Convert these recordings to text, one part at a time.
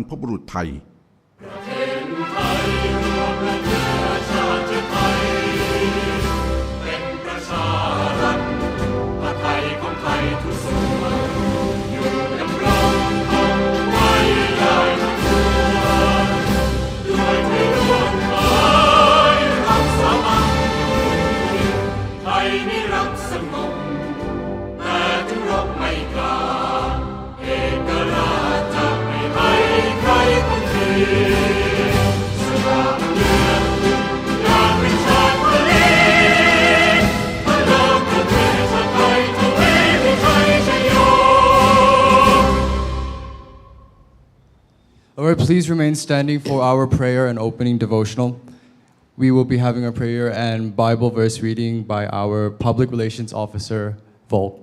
พบุรุษไทยเป็นประชารัฐผ้าไทยของไทยทุกส่วนอยู่ดำรงคงไว้ได้ทั้งปวงด้วยไม่ร่วงหายรักสามัคคีไทยนี่รักสงบแต่ถึงรบไม่กล้าเอกราชจะไม่ให้ใครคนทีสยามเมืองอยากเป็นชาติทะเลพระโลกประเทศชาติไทยทวีวิชัยชโย All right, please remain standing for our prayer and opening devotional. We will be having a prayer and Bible verse reading by our Public Relations Officer, Volt.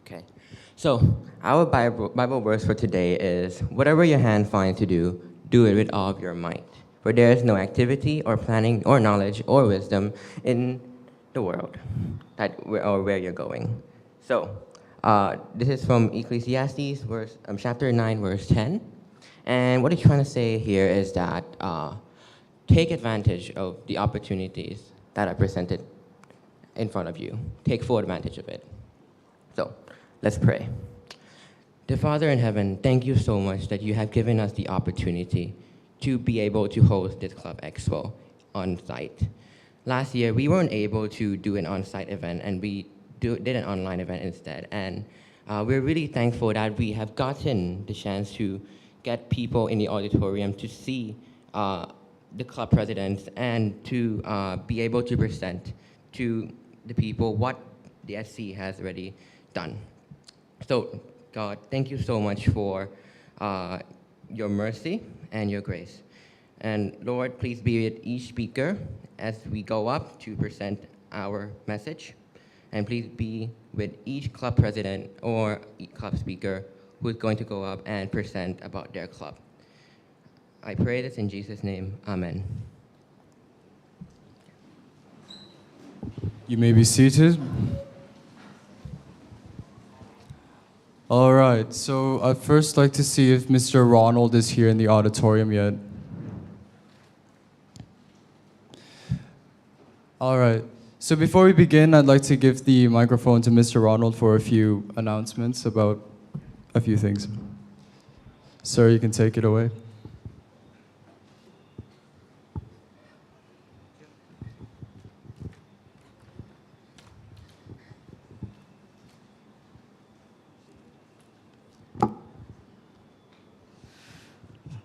Okay, so our Bible verse for today is, whatever your hand finds to do, do it with all of your might. For there is no activity or planning or knowledge or wisdom in the world or where you're going. So this is from Ecclesiastes chapter 9, verse 10. And what he's trying to say here is that take advantage of the opportunities that are presented in front of you. Take full advantage of it. So let's pray. Dear Father in heaven, thank you so much that you have given us the opportunity to be able to host this Club Expo on site. Last year, we weren't able to do an on-site event, and we did an online event instead. And we're really thankful that we have gotten the chance to get people in the auditorium to see the club presidents and to be able to present to the people what the SC has already done. So, God, thank you so much for your mercy and your grace. And Lord, please be with each speaker as we go up to present our message. And please be with each club president or club speaker who is going to go up and present about their club. I pray this in Jesus' name. Amen. You may be seated. All right, so I'd first like to see if Mr. Ronald is here in the auditorium yet. All right, so before we begin, I'd like to give the microphone to Mr. Ronald for a few announcements about a few things. Sir, you can take it away.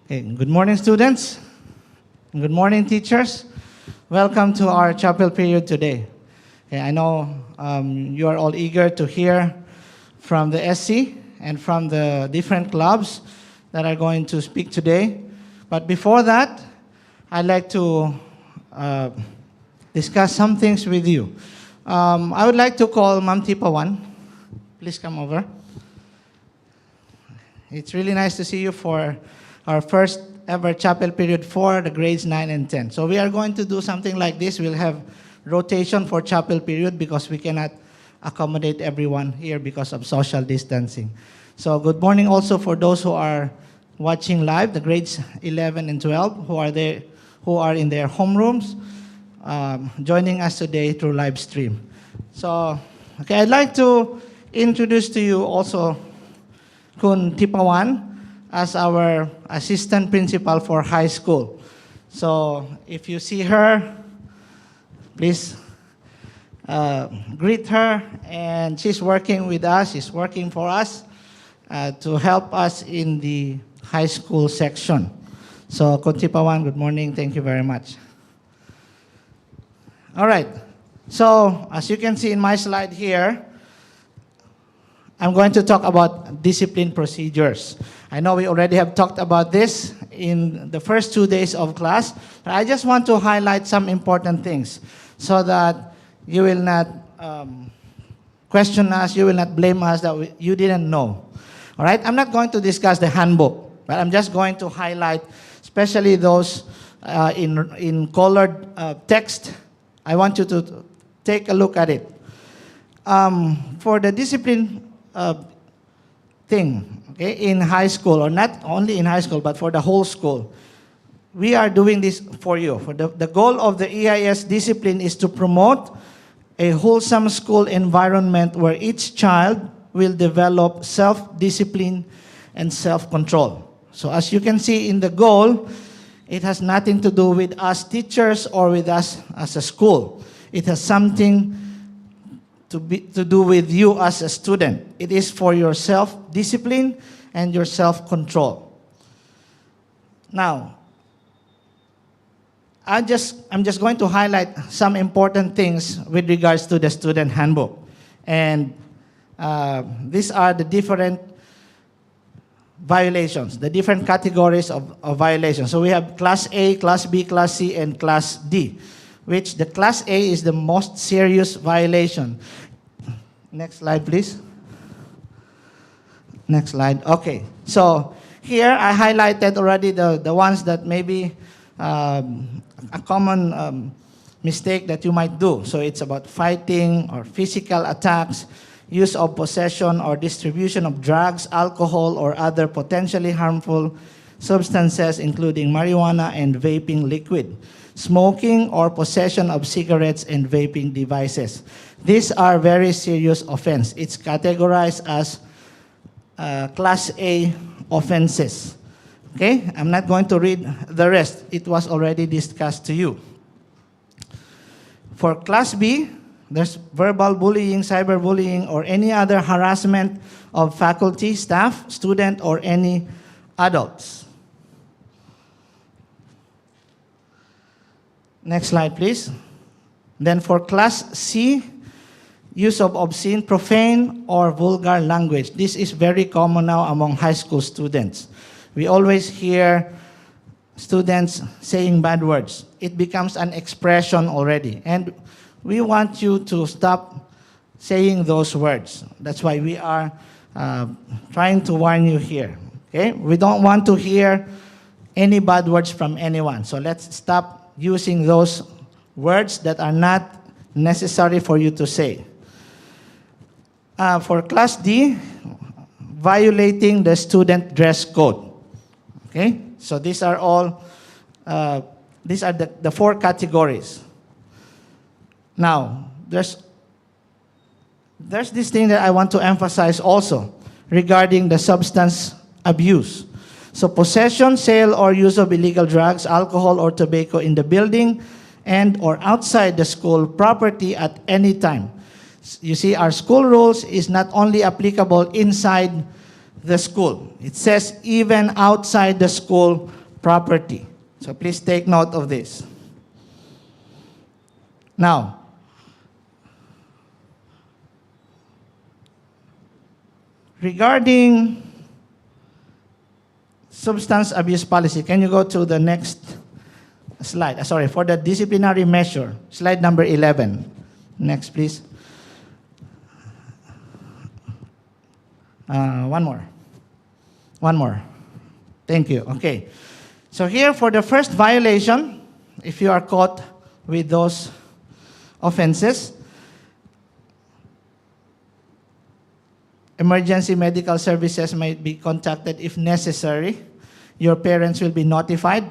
Okay, good morning, students. Good morning, teachers. Welcome to our chapel period today. Okay, I know you are all eager to hear from the SC and from the different clubs that are going to speak today. But before that, I'd like to discuss some things with you. I would like to call Ma'am Tipawan. Please come over. It's really nice to see you for our first ever chapel period for the grades 9 and 10. So we are going to do something like this. We'll have rotation for chapel period because we cannot accommodate everyone here because of social distancing. So good morning also for those who are watching live, the grades 11 and 12 who are there, who are in their homerooms, joining us today through live stream. So, okay, I'd like to introduce to you also Kun Tipawan as our assistant principal for high school. So if you see her, please greet her. And she's working with us, she's working for us to help us in the high school section. So Kun Tipawan, good morning, thank you very much. All right, so as you can see in my slide here, I'm going to talk about discipline procedures. I know we already have talked about this in the first 2 days of class, but I just want to highlight some important things so that you will not question us, you will not blame us that you didn't know. All right, I'm not going to discuss the handbook, but I'm just going to highlight, especially those in colored text. I want you to take a look at it. For the discipline thing, okay, in high school, or not only in high school, but for the whole school, we are doing this for you. For the goal of the EIS discipline is to promote a wholesome school environment where each child will develop self-discipline and self-control. So as you can see in the goal, it has nothing to do with us teachers or with us as a school. It has something to do with you as a student. It is for your self-discipline and your self-control. Now, I'm just going to highlight some important things with regards to the student handbook. And these are the different violations, the different categories of violations. So we have Class A, Class B, Class C, and Class D, which the Class A is the most serious violation. Next slide, please. Next slide. Okay. So here I highlighted already the ones that maybe a common mistake that you might do. So it's about fighting or physical attacks, use of possession or distribution of drugs, alcohol, or other potentially harmful substances, including marijuana and vaping liquid, smoking or possession of cigarettes and vaping devices. These are very serious offense. It's categorized as Class A offenses. Okay, I'm not going to read the rest. It was already discussed to you. For Class B, there's verbal bullying, cyberbullying, or any other harassment of faculty, staff, student, or any adults. Next slide, please. Then for Class C, use of obscene, profane, or vulgar language. This is very common now among high school students. We always hear students saying bad words. It becomes an expression already. And we want you to stop saying those words. That's why we are trying to warn you here. Okay? We don't want to hear any bad words from anyone. So let's stop using those words that are not necessary for you to say. For Class D, violating the student dress code. Okay? So these are all, these are the four categories. Now, there's this thing that I want to emphasize also regarding the substance abuse. So possession, sale, or use of illegal drugs, alcohol, or tobacco in the building and or outside the school property at any time. You see, our school rules is not only applicable inside the school. It says even outside the school property. So please take note of this. Now, regarding substance abuse policy, can you go to the next slide? Sorry, for the disciplinary measure, slide number 11. Next, please. One more. Thank you. Okay. So here for the first violation, if you are caught with those offenses. Emergency medical services might be contacted if necessary. Your parents will be notified,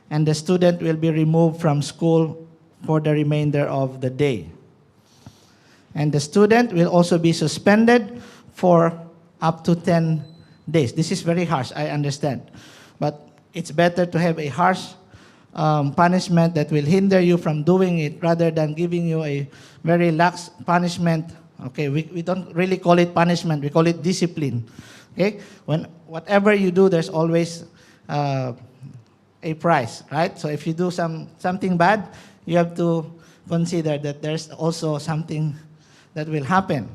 and the student will be removed from school for the remainder of the day. And the student will also be suspended for up to 10 days. This is very harsh, I understand. But it's better to have a harsh punishment that will hinder you from doing it rather than giving you a very lax punishment. Okay, we don't really call it punishment, we call it discipline. Okay, whatever you do, there's always a price, right? So if you do something bad, you have to consider that there's also something that will happen.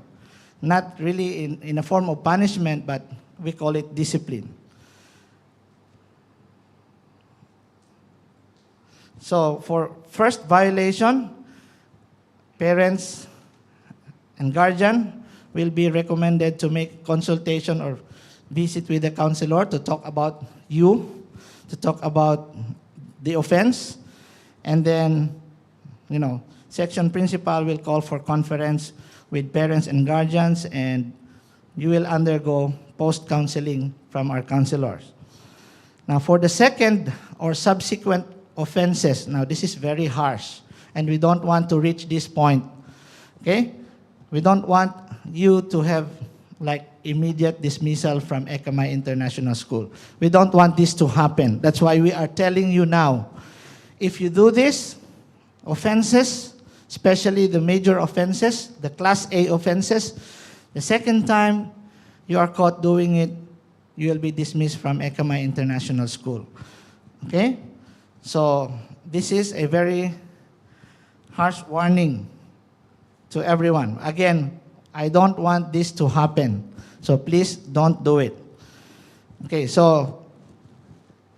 Not really in a form of punishment, but we call it discipline. So for first violation, parents and guardian will be recommended to make consultation or visit with the counselor to talk about you, to talk about the offense, and then, section principal will call for conference with parents and guardians, and you will undergo post-counseling from our counselors. Now, for the second or subsequent offenses, now this is very harsh, and we don't want to reach this point, okay? We don't want you to have like immediate dismissal from Ekamai International School. We don't want this to happen. That's why we are telling you now, if you do this, offenses, especially the major offenses, the Class A offenses, the second time you are caught doing it, you will be dismissed from Ekamai International School. Okay? So this is a very harsh warning to everyone. Again, I don't want this to happen. So please don't do it. Okay, so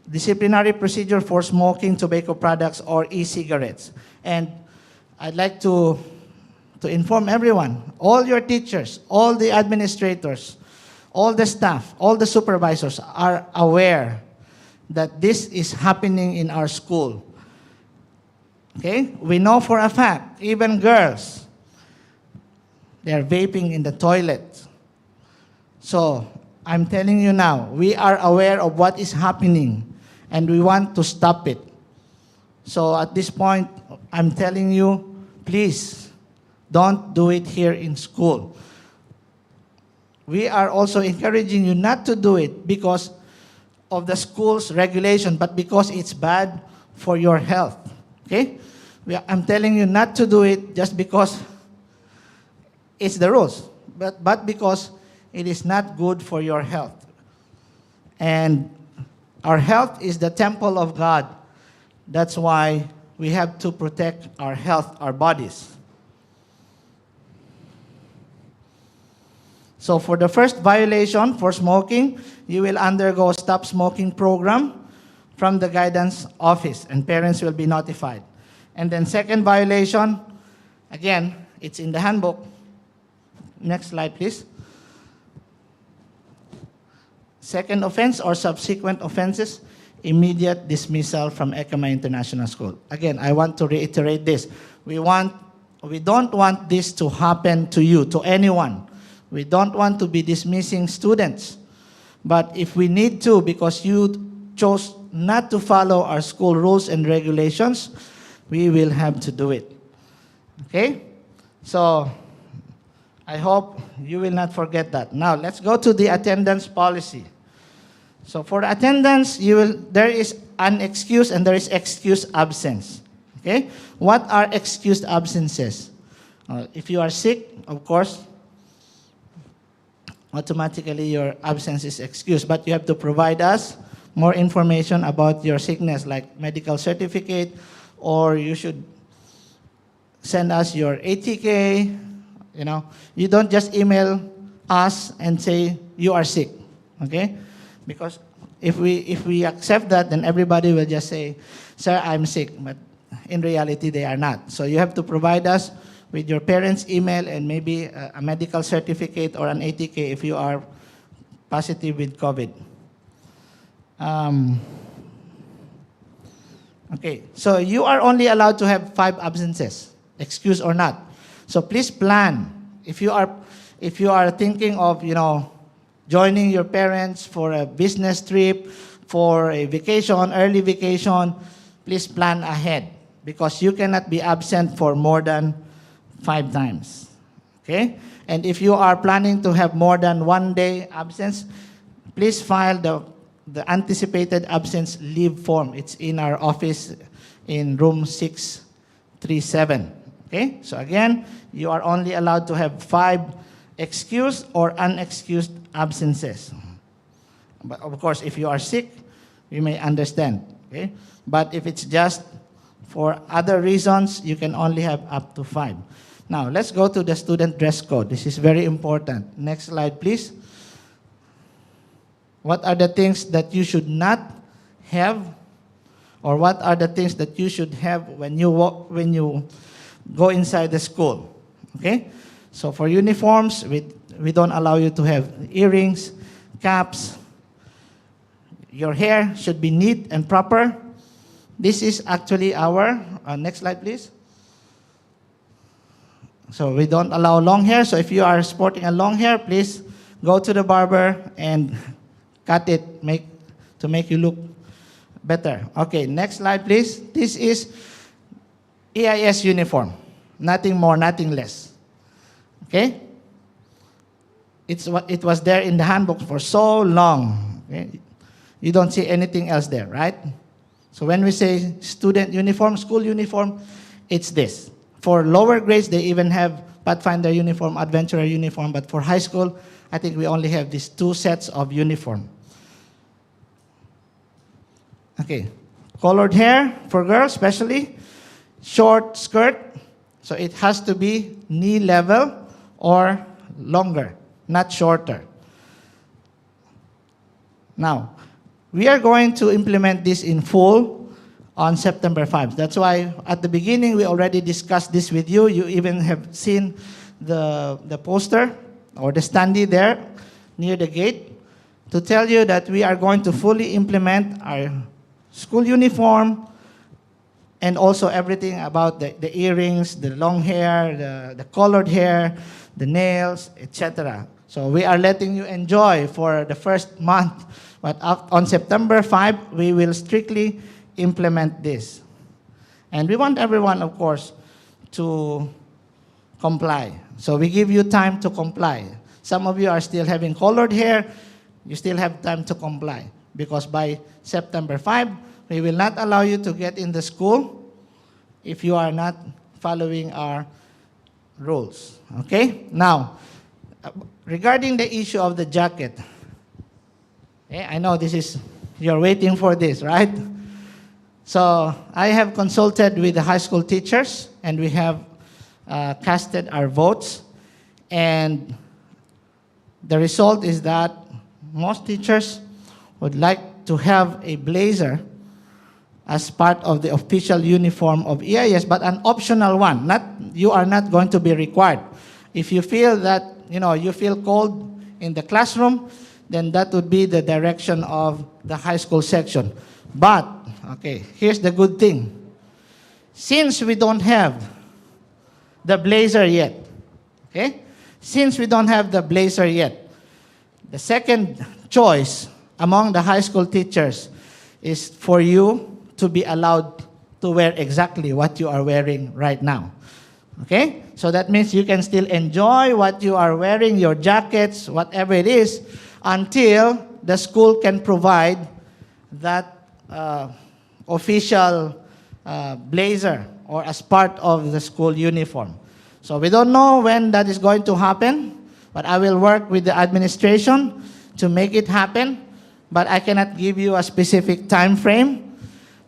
disciplinary procedure for smoking tobacco products or e-cigarettes. And I'd like to inform everyone, all your teachers, all the administrators, all the staff, all the supervisors are aware that this is happening in our school. Okay? We know for a fact, even girls, they are vaping in the toilet. So, I'm telling you now, we are aware of what is happening and we want to stop it. So, at this point, I'm telling you, please, don't do it here in school. We are also encouraging you not to do it because of the school's regulation, but because it's bad for your health. Okay? I'm telling you not to do it just because it's the rules, but because it is not good for your health. And our health is the temple of God. That's why we have to protect our health, our bodies. So for the first violation, for smoking, you will undergo a stop smoking program from the guidance office, and parents will be notified. And then second violation, again, it's in the handbook. Next slide, please. Second offense or subsequent offenses, immediate dismissal from Ekamai International School. Again, I want to reiterate this. We don't want this to happen to you, to anyone. We don't want to be dismissing students. But if we need to, because you chose not to follow our school rules and regulations, we will have to do it. Okay? So, I hope you will not forget that. Now, let's go to the attendance policy. So, for attendance, there is unexcused and there is excused absence. Okay? What are excused absences? If you are sick, of course, automatically your absence is excused. But you have to provide us more information about your sickness, like medical certificate, or you should send us your ATK. You don't just email us and say you are sick, okay? Because if we accept that, then everybody will just say, "Sir, I'm sick," but in reality they are not. So you have to provide us with your parents' email and maybe a medical certificate or an ATK if you are positive with COVID. Okay, so you are only allowed to have 5 absences. excuse or not. So please plan. If you are thinking of, joining your parents for a business trip, for a vacation, early vacation, please plan ahead because you cannot be absent for more than 5 times. Okay? And if you are planning to have more than 1 day absence, please file the anticipated absence leave form. It's in our office in room 637. Okay? So again, you are only allowed to have 5 excused or unexcused absences. But of course, if you are sick, you may understand. Okay? But if it's just for other reasons, you can only have up to 5. Now, let's go to the student dress code. This is very important. Next slide, please. What are the things that you should not have, or what are the things that you should have when you go inside the school? Okay? So for uniforms, we don't allow you to have earrings, caps. Your hair should be neat and proper. This is actually our, next slide please. So we don't allow long hair. So if you are sporting a long hair, please go to the barber and cut it to make you look better. Okay, next slide please. This is EIS uniform. Nothing more, nothing less. Okay? It was there in the handbook for so long. Okay? You don't see anything else there, right? So when we say student uniform, school uniform, it's this. For lower grades, they even have Pathfinder uniform, Adventurer uniform, but for high school, I think we only have these 2 sets of uniform. Okay, colored hair for girls especially, short skirt, so it has to be knee level or longer, not shorter. Now, we are going to implement this in full on September 5. That's why at the beginning we already discussed this with you. You even have seen the poster or the standee there near the gate to tell you that we are going to fully implement our school uniform and also everything about the earrings, the long hair, the colored hair, the nails, etc. So we are letting you enjoy for the first month. But on September 5, we will strictly implement this. And we want everyone, of course, to comply. So we give you time to comply. Some of you are still having colored hair. You still have time to comply. Because by September 5, we will not allow you to get in the school if you are not following our rules. Okay? Now, regarding the issue of the jacket, I know you're waiting for this, right? So I have consulted with the high school teachers, and we have casted our votes. And the result is that most teachers would like to have a blazer as part of the official uniform of EIS, but an optional one. You are not going to be required. If you feel that you feel cold in the classroom, then that would be the direction of the high school section. But okay, here's the good thing. Since we don't have the blazer yet, okay? Since we don't have the blazer yet, the second choice among the high school teachers is for you to be allowed to wear exactly what you are wearing right now. Okay? So that means you can still enjoy what you are wearing, your jackets, whatever it is, until the school can provide that official blazer or as part of the school uniform. So we don't know when that is going to happen, but I will work with the administration to make it happen, but I cannot give you a specific time frame.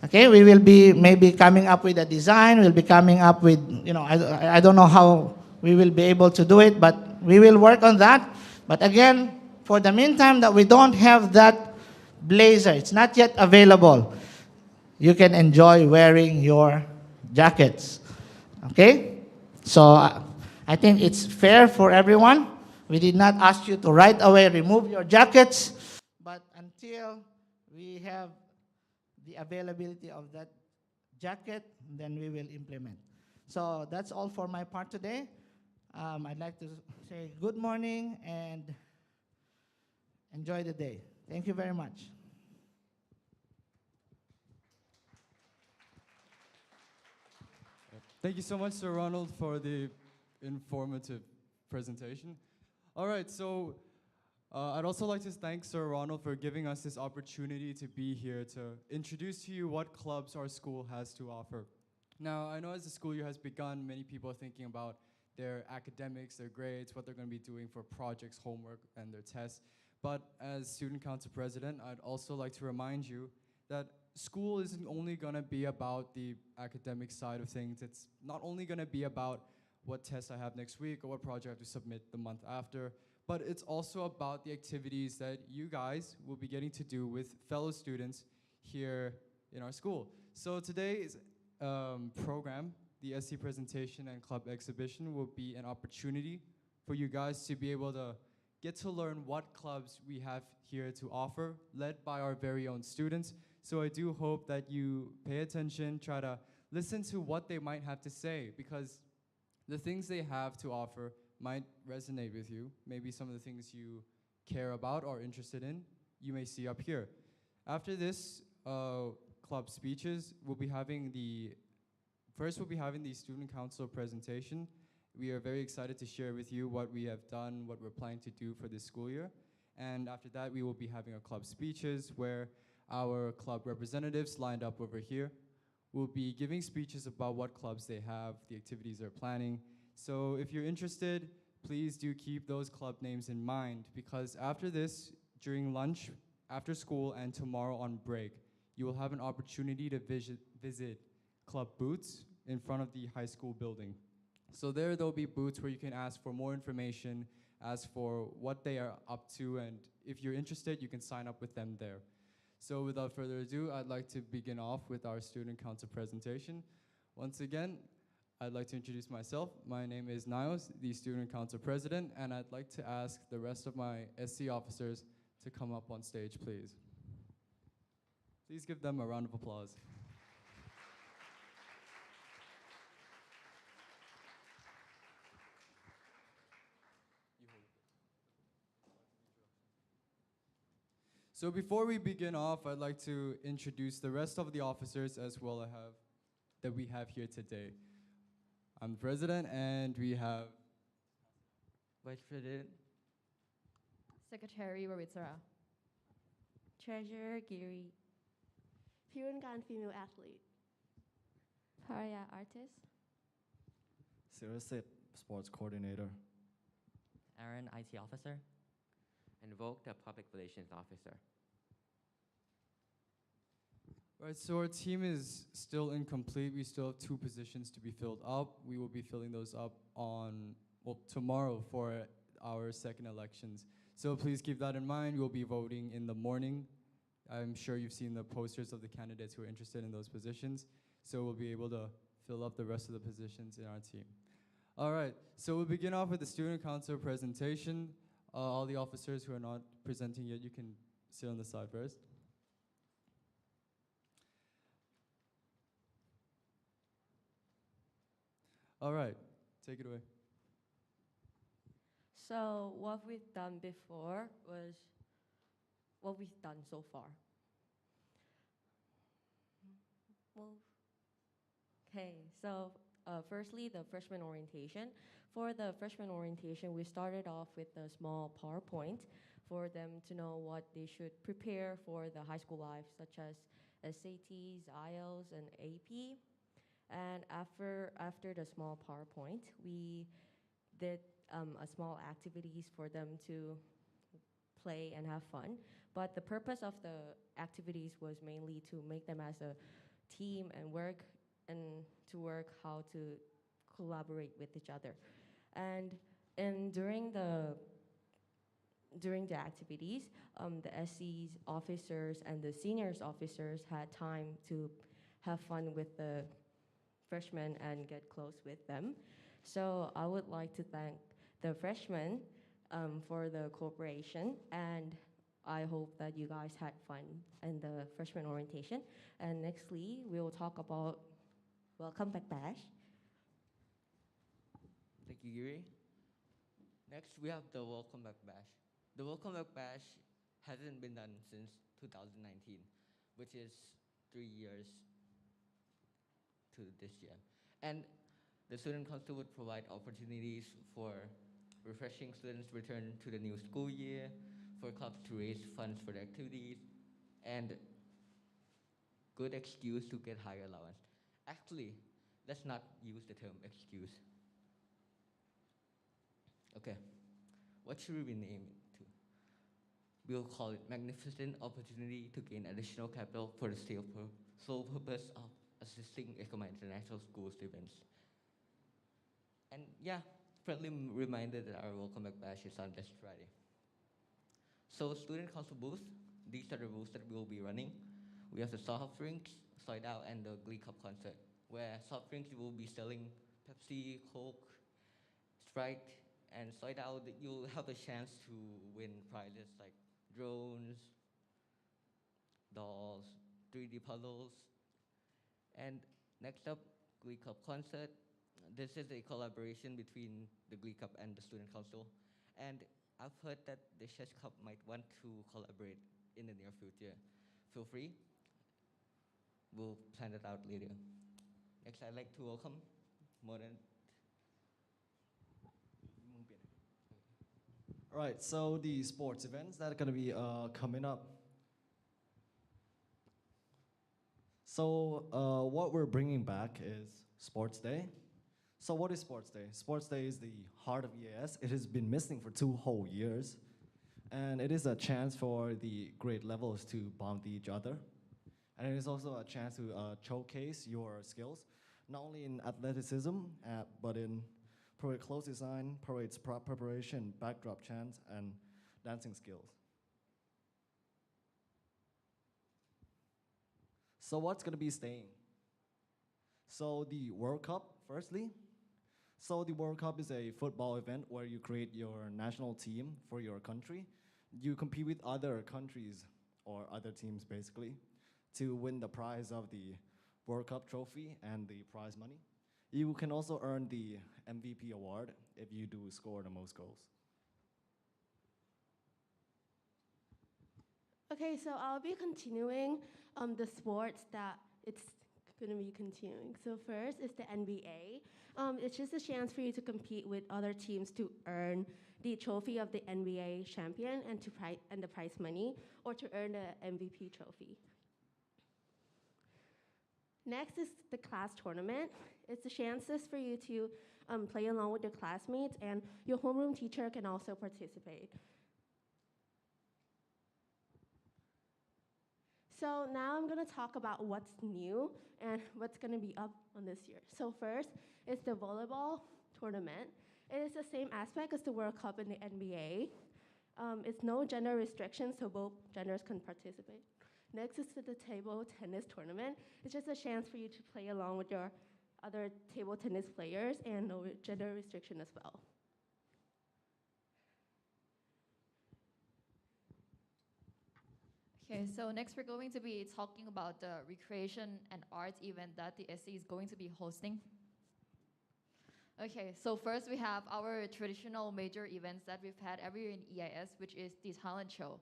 Okay, we will be maybe coming up with a design, we'll be coming up with, I don't know how we will be able to do it, but we will work on that. But again, for the meantime that we don't have that blazer, it's not yet available, you can enjoy wearing your jackets. Okay? So I think it's fair for everyone. We did not ask you to right away remove your jackets, but until we have the availability of that jacket, then we will implement. So that's all for my part today. I'd like to say good morning and enjoy the day. Thank you very much. Thank you so much, Sir Ronald, for the informative presentation. All right, so I'd also like to thank Sir Ronald for giving us this opportunity to be here to introduce to you what clubs our school has to offer. Now, I know as the school year has begun, many people are thinking about their academics, their grades, what they're going to be doing for projects, homework, and their tests. But as Student Council President, I'd also like to remind you that school isn't only going to be about the academic side of things. It's not only going to be about what tests I have next week or what project I have to submit the month after, but it's also about the activities that you guys will be getting to do with fellow students here in our school. So today's program, the SC presentation and club exhibition, will be an opportunity for you guys to be able to get to learn what clubs we have here to offer, led by our very own students. So I do hope that you pay attention, try to listen to what they might have to say, because the things they have to offer might resonate with you. Maybe some of the things you care about or interested in, you may see up here. After this club speeches, we'll be having the student council presentation. We are very excited to share with you what we have done, what we're planning to do for this school year. And after that, we will be having our club speeches where our club representatives lined up over here will be giving speeches about what clubs they have, the activities they're planning. So if you're interested, please do keep those club names in mind, because after this, during lunch, after school, and tomorrow on break, you will have an opportunity to visit club booths in front of the high school building. So there'll be booths where you can ask for more information, ask for what they are up to, and if you're interested, you can sign up with them there. So without further ado, I'd like to begin off with our student council presentation. Once again, I'd like to introduce myself. My name is Niles, the student council president, and I'd like to ask the rest of my SC officers to come up on stage, please. Please give them a round of applause. So before we begin off, I'd like to introduce the rest of the officers as well that we have here today. I'm the president, and we have Vice President. Secretary Rawitsara. Treasurer Giri. Pirungan female athlete. Paraya artist. Sirasit, sports coordinator. Aaron, IT officer. And Volk, the public relations officer. Right, so our team is still incomplete. We still have 2 positions to be filled up. We will be filling those up tomorrow for our second elections. So please keep that in mind. We'll be voting in the morning. I'm sure you've seen the posters of the candidates who are interested in those positions. So we'll be able to fill up the rest of the positions in our team. All right, so we'll begin off with the student council presentation. All the officers who are not presenting yet, you can sit on the side first. All right, take it away. So what we've done before was what we've done so far. Well, okay, so firstly, the freshman orientation. For the freshman orientation, we started off with a small PowerPoint for them to know what they should prepare for the high school life, such as SATs, IELTS, and AP. And after the small PowerPoint, we did a small activities for them to play and have fun. But the purpose of the activities was mainly to make them as a team and to work how to collaborate with each other. And during the activities, the SC's officers and the seniors officers had time to have fun with the freshmen and get close with them. So I would like to thank the freshmen for the cooperation, and I hope that you guys had fun in the freshman orientation. And nextly, we will talk about Welcome Back Bash. Thank you, Yuri. Next, we have the Welcome Back Bash. The Welcome Back Bash hasn't been done since 2019, which is 3 years to this year. And the Student Council would provide opportunities for refreshing students return to the new school year, for clubs to raise funds for the activities, and good excuse to get higher allowance. Actually, let's not use the term excuse. Okay, what should we name it to? We'll call it Magnificent Opportunity to Gain Additional Capital for the sole purpose of assisting Ekoma International Schools events. And yeah, friendly reminder that our Welcome Back Bash is on this Friday. So Student Council booth, these are the rules that we'll be running. We have the soft drinks, Slide Out, and the Glee Cup concert, where soft drinks will be selling Pepsi, Coke, Sprite, and Slide Out, you'll have a chance to win prizes like drones, dolls, 3D puzzles. And next up, Glee Cup concert. This is a collaboration between the Glee Cup and the Student Council. And I've heard that the Chess Cup might want to collaborate in the near future. Feel free. We'll plan it out later. Next, I'd like to welcome Modern. All right, so the sports events that are going to be coming up. So what we're bringing back is Sports Day. So what is Sports Day? Sports Day is the heart of EIS. It has been missing for 2 whole years. And it is a chance for the grade levels to bond each other. And it is also a chance to showcase your skills, not only in athleticism, but in parade clothes design, parades preparation, backdrop chants, and dancing skills. So what's going to be staying? So the World Cup, firstly. So the World Cup is a football event where you create your national team for your country. You compete with other countries or other teams, basically, to win the prize of the World Cup trophy and the prize money. You can also earn the MVP award if you do score the most goals. Okay, so I'll be continuing the sports that it's going to be continuing. So first is the NBA. It's just a chance for you to compete with other teams to earn the trophy of the NBA champion and and the prize money, or to earn the MVP trophy. Next is the class tournament. It's a chances for you to play along with your classmates, and your homeroom teacher can also participate. So now I'm going to talk about what's new and what's going to be up on this year. So first is the volleyball tournament. It is the same aspect as the World Cup and the NBA. It's no gender restrictions, so both genders can participate. Next is the table tennis tournament. It's just a chance for you to play along with your other table tennis players, and no gender restriction as well. Okay, so next we're going to be talking about the recreation and arts event that the SC is going to be hosting. Okay, so first we have our traditional major events that we've had every year in EIS, which is the talent show.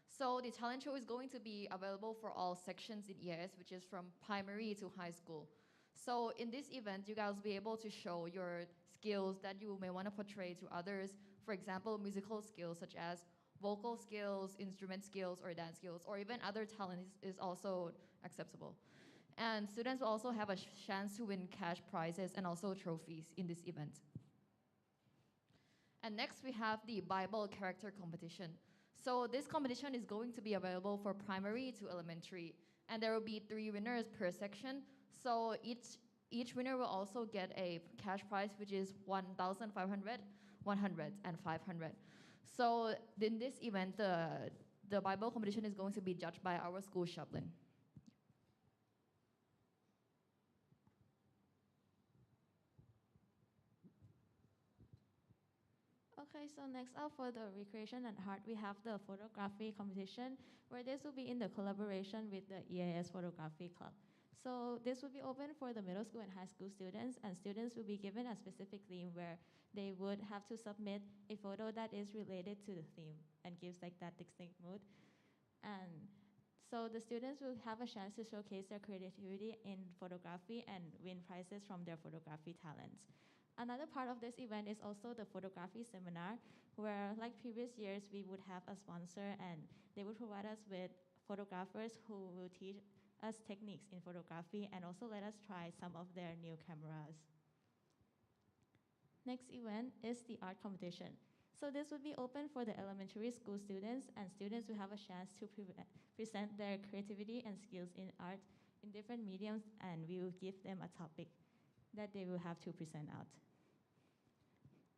So the talent show is going to be available for all sections in EIS, which is from primary to high school. So in this event, you guys will be able to show your skills that you may want to portray to others. For example, musical skills such as vocal skills, instrument skills, or dance skills, or even other talent is also acceptable. And students will also have a chance to win cash prizes and also trophies in this event. And next we have the Bible character competition. So this competition is going to be available for primary to elementary, and there will be 3 winners per section. So each winner will also get a cash prize, which is 1,500, 100, and 500. So in this event, the Bible competition is going to be judged by our school chaplain. Okay, so next up for the recreation and art, we have the photography competition, where this will be in the collaboration with the EIS Photography Club. So this will be open for the middle school and high school students, and students will be given a specific theme where they would have to submit a photo that is related to the theme and gives like that distinct mood. And so the students will have a chance to showcase their creativity in photography and win prizes from their photography talents. Another part of this event is also the photography seminar, where like previous years, we would have a sponsor and they would provide us with photographers who will teach us techniques in photography and also let us try some of their new cameras. Next event is the art competition. So this would be open for the elementary school students, and students will have a chance to present their creativity and skills in art in different mediums, and we will give them a topic that they will have to present out.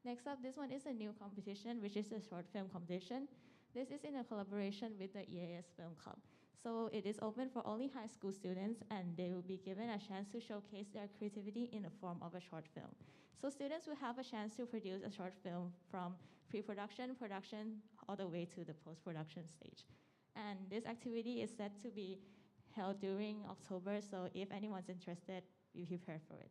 Next up, this one is a new competition, which is a short film competition. This is in a collaboration with the EIS Film Club. So it is open for only high school students, and they will be given a chance to showcase their creativity in the form of a short film. So students will have a chance to produce a short film from pre-production, production, all the way to the post-production stage. And this activity is set to be held during October, so if anyone's interested, be prepared for it.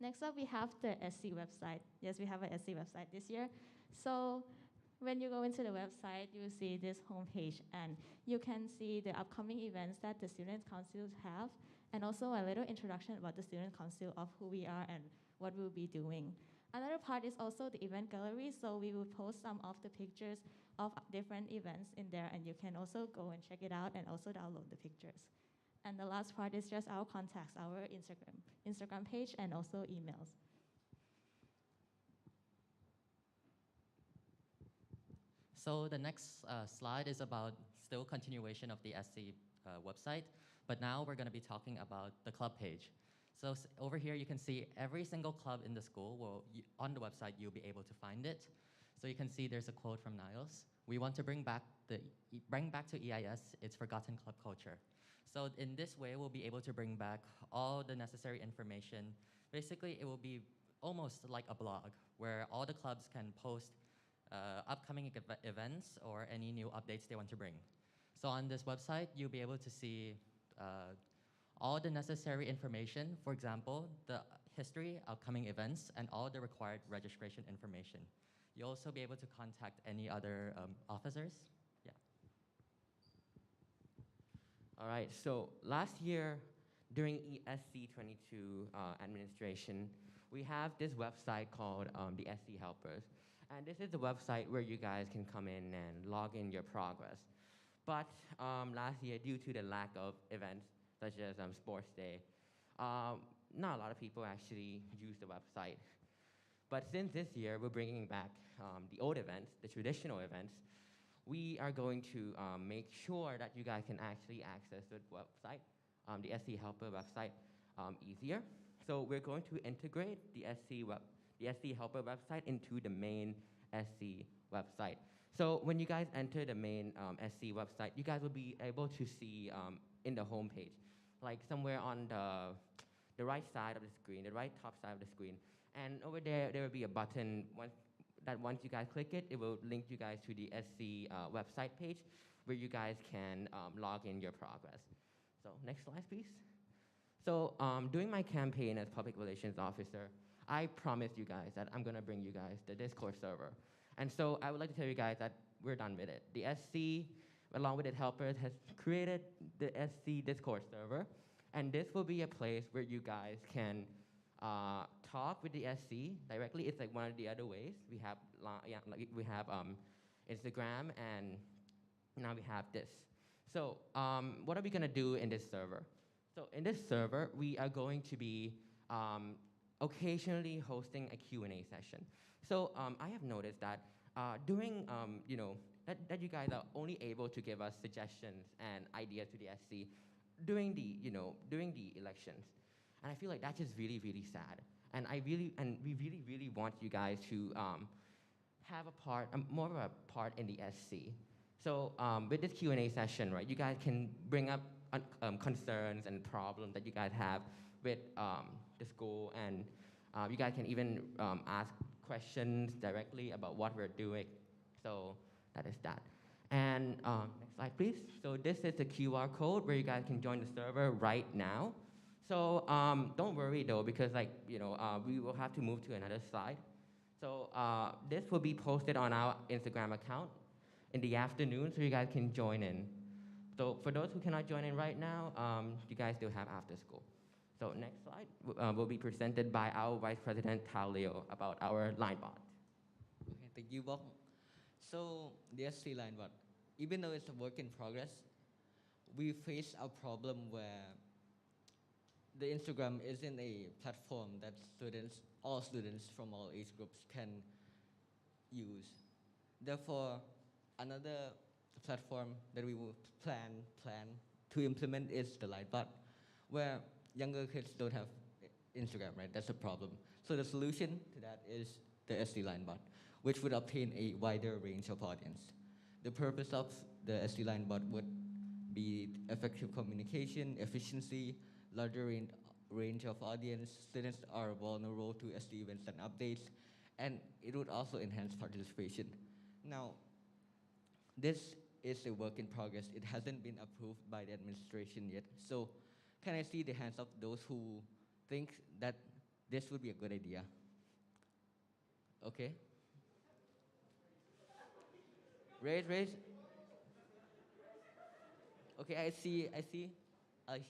Next up, we have the SC website. Yes, we have an SC website this year. So when you go into the website, you see this homepage, and you can see the upcoming events that the Student Councils have, and also a little introduction about the Student Council of who we are and what we'll be doing. Another part is also the event gallery, so we will post some of the pictures of different events in there, and you can also go and check it out and also download the pictures. And the last part is just our contacts, our Instagram page, and also emails. So the next slide is about still continuation of the SC website, but now we're going to be talking about the club page. So over here you can see every single club in the school. Well, on the website you'll be able to find it. So you can see there's a quote from Niles. We want to bring back to EIS its forgotten club culture. So in this way, we'll be able to bring back all the necessary information. Basically, it will be almost like a blog where all the clubs can post upcoming events or any new updates they want to bring. So on this website, you'll be able to see all the necessary information. For example, the history, upcoming events, and all the required registration information. You'll also be able to contact any other officers. Yeah. All right, so last year during ESC 22 administration, we have this website called the SC Helpers. And this is the website where you guys can come in and log in your progress. But last year, due to the lack of events such as Sports Day, not a lot of people actually use the website. But since this year, we're bringing back the old events, the traditional events, we are going to make sure that you guys can actually access the website, the SC Helper website, easier. So we're going to integrate the SC Helper website into the main SC website. So when you guys enter the main SC website, you guys will be able to see in the homepage, like somewhere on the right side of the screen, the right top side of the screen. And over there, there will be a button once you guys click it, it will link you guys to the SC website page where you guys can log in your progress. So next slide, please. So during my campaign as public relations officer, I promised you guys that I'm going to bring you guys the Discord server. And so I would like to tell you guys that we're done with it. The SC, along with its helpers, has created the SC Discord server. And this will be a place where you guys can talk with the SC directly. It's like one of the other ways. We have Instagram, and now we have this. So what are we going to do in this server? So in this server, we are going to be occasionally hosting a Q&A session. So I have noticed that during, that you guys are only able to give us suggestions and ideas to the SC during the elections. And I feel like that's just really, really sad. And we really want you guys to have more of a part in the SC. So with this Q&A session, right, you guys can bring up concerns and problems that you guys have with the school, and you guys can even ask questions directly about what we're doing. So that is that. And next slide, please. So this is the QR code where you guys can join the server right now. So don't worry though, because we will have to move to another slide. So this will be posted on our Instagram account in the afternoon, so you guys can join in. So for those who cannot join in right now, you guys still have after school. So next slide will be presented by our Vice President Tao Leo about our line bot. Okay, thank you, Bob. So the SC line bot, even though it's a work in progress, we face a problem where the Instagram isn't a platform that all students from all age groups can use. Therefore, another platform that we will plan to implement is the Lightbot, where younger kids don't have Instagram, right? That's a problem. So the solution to that is the SD Line bot, which would obtain a wider range of audience. The purpose of the SD Line bot would be effective communication, efficiency, larger range of audience. Students are vulnerable to SD events and updates, and it would also enhance participation. Now, this is a work in progress. It hasn't been approved by the administration yet. So can I see the hands of those who think that this would be a good idea? Okay. Raise. Okay, I see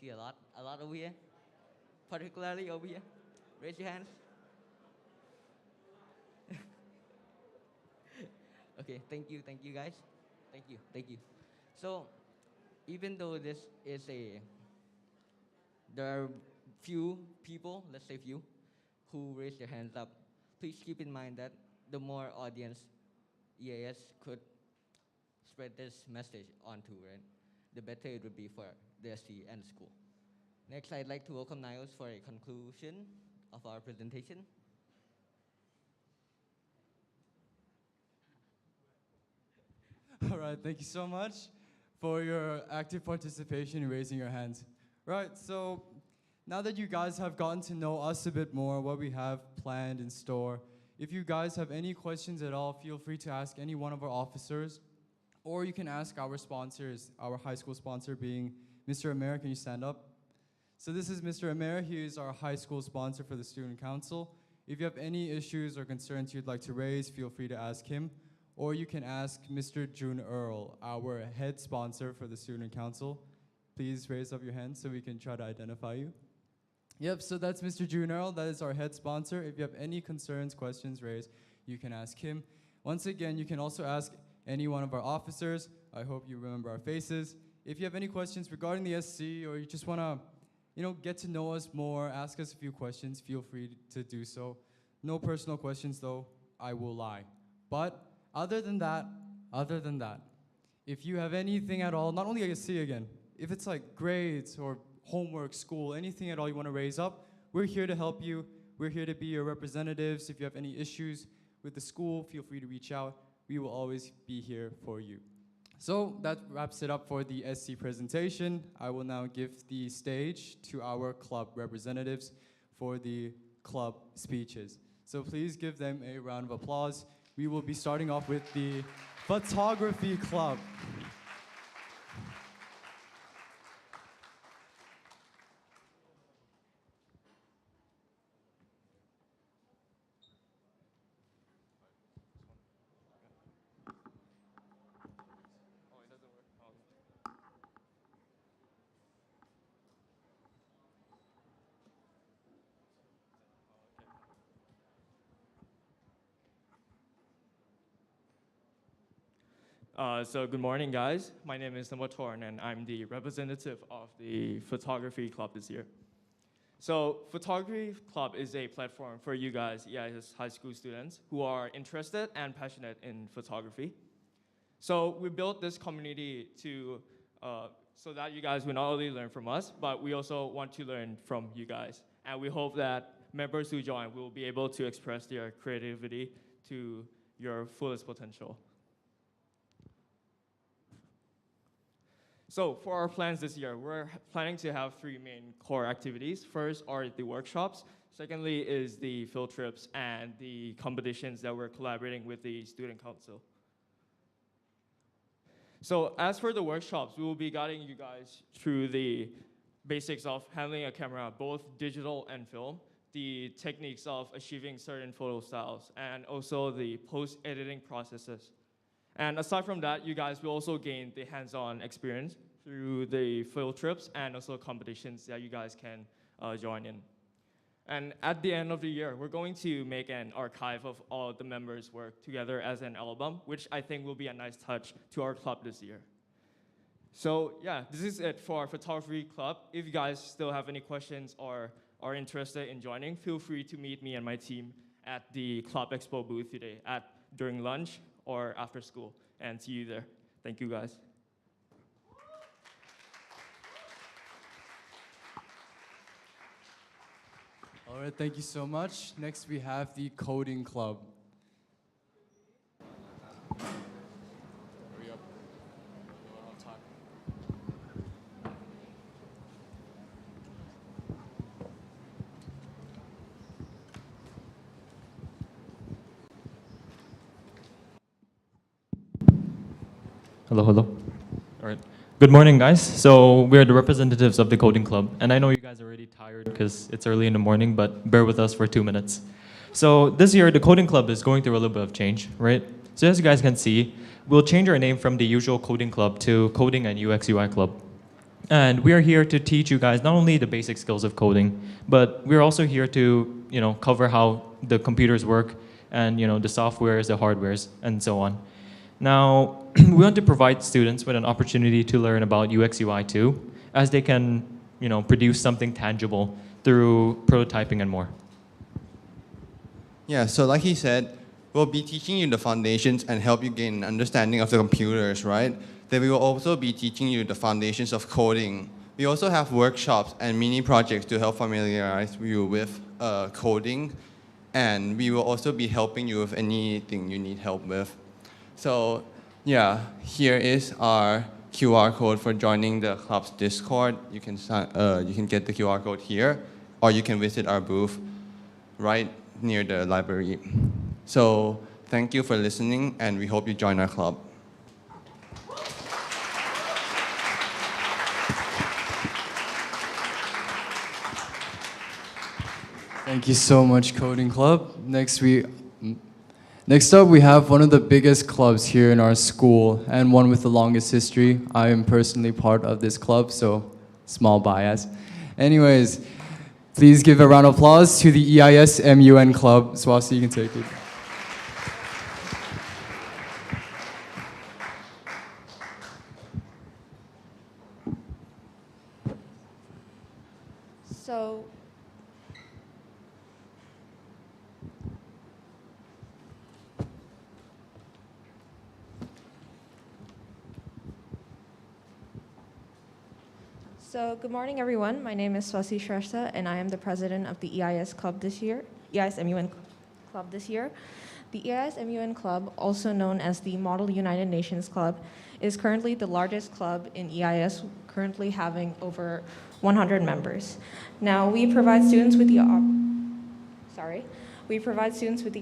a lot over here, particularly over here. Raise your hands. Okay, thank you guys. Thank you. So, even though this is there are few people, let's say few, who raise their hands up, please keep in mind that the more audience EIS could spread this message onto, right, the better it would be for the SC and the school. Next, I'd like to welcome Niles for a conclusion of our presentation. All right, thank you so much for your active participation in raising your hands. Right, so now that you guys have gotten to know us a bit more, what we have planned in store, if you guys have any questions at all, feel free to ask any one of our officers, or you can ask our sponsors, our high school sponsor being Mr. Amir. Can you stand up? So this is Mr. Amir. He is our high school sponsor for the Student Council. If you have any issues or concerns you'd like to raise, feel free to ask him. Or you can ask Mr. June Earl, our head sponsor for the Student Council. Please raise up your hand so we can try to identify you. Yep, so that's Mr. June Earl. That is our head sponsor. If you have any concerns, questions raised, you can ask him. Once again, you can also ask any one of our officers. I hope you remember our faces. If you have any questions regarding the SC, or you just want to get to know us more, ask us a few questions, feel free to do so. No personal questions though, I will lie. But other than that, if you have anything at all, not only SC again, if it's like grades or homework, school, anything at all you want to raise up, we're here to help you. We're here to be your representatives. If you have any issues with the school, feel free to reach out. We will always be here for you. So that wraps it up for the SC presentation. I will now give the stage to our club representatives for the club speeches. So please give them a round of applause. We will be starting off with the photography club. So good morning, guys. My name is Noah Torn, and I'm the representative of the photography club this year. So photography club is a platform for you guys, EIS high school students, who are interested and passionate in photography. So we built this community so that you guys will not only learn from us, but we also want to learn from you guys. And we hope that members who join will be able to express their creativity to your fullest potential. So for our plans this year, we're planning to have 3 main core activities. First are the workshops. Secondly is the field trips and the competitions that we're collaborating with the Student Council. So as for the workshops, we will be guiding you guys through the basics of handling a camera, both digital and film, the techniques of achieving certain photo styles, and also the post-editing processes. And aside from that, you guys will also gain the hands-on experience through the field trips and also competitions that you guys can join in. And at the end of the year, we're going to make an archive of all the members' work together as an album, which I think will be a nice touch to our club this year. So yeah, this is it for our photography club. If you guys still have any questions or are interested in joining, feel free to meet me and my team at the Club Expo booth today during lunch or after school, and see you there. Thank you, guys. All right, thank you so much. Next, we have the Coding Club. Hurry up. We don't have time. Hello, hello. All right. Good morning, guys. So we're the representatives of the coding club, and I know you guys are already tired because it's early in the morning, but bear with us for 2 minutes. So this year, the coding club is going through a little bit of change, right? So as you guys can see, we'll change our name from the usual coding club to Coding and UX UI Club. And we are here to teach you guys not only the basic skills of coding, but we're also here to, cover how the computers work and, the softwares, the hardwares, and so on. Now, we want to provide students with an opportunity to learn about UX UI too, as they can, produce something tangible through prototyping and more. Yeah, so like he said, we'll be teaching you the foundations and help you gain an understanding of the computers, right? Then we will also be teaching you the foundations of coding. We also have workshops and mini projects to help familiarize you with coding, and we will also be helping you with anything you need help with. So yeah, here is our QR code for joining the club's Discord. You can get the QR code here, or you can visit our booth right near the library. So thank you for listening, and we hope you join our club. Thank you so much, Coding Club. Next up, we have one of the biggest clubs here in our school and one with the longest history. I am personally part of this club, so small bias. Anyways, please give a round of applause to the EIS MUN Club. Swasi, you can take it. So good morning, everyone. My name is Swasi Shrestha, and I am the president of the EIS Club this year, EIS MUN Club this year. The EIS MUN Club, also known as the Model United Nations Club, is currently the largest club in EIS, currently having over 100 members. Now, we provide students with the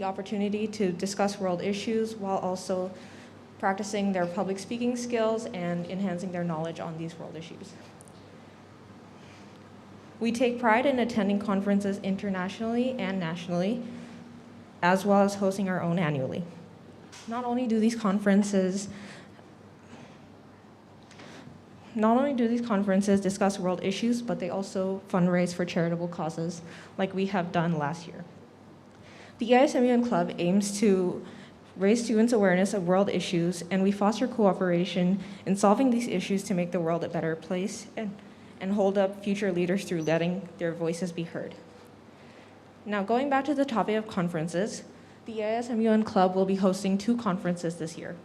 opportunity to discuss world issues while also practicing their public speaking skills and enhancing their knowledge on these world issues. We take pride in attending conferences internationally and nationally, as well as hosting our own annually. Not only do these conferences discuss world issues, but they also fundraise for charitable causes, like we have done last year. The EIS MUN Club aims to raise students' awareness of world issues, and we foster cooperation in solving these issues to make the world a better place and hold up future leaders through letting their voices be heard. Now, going back to the topic of conferences, the EIS MUN Club will be hosting 2 conferences this year.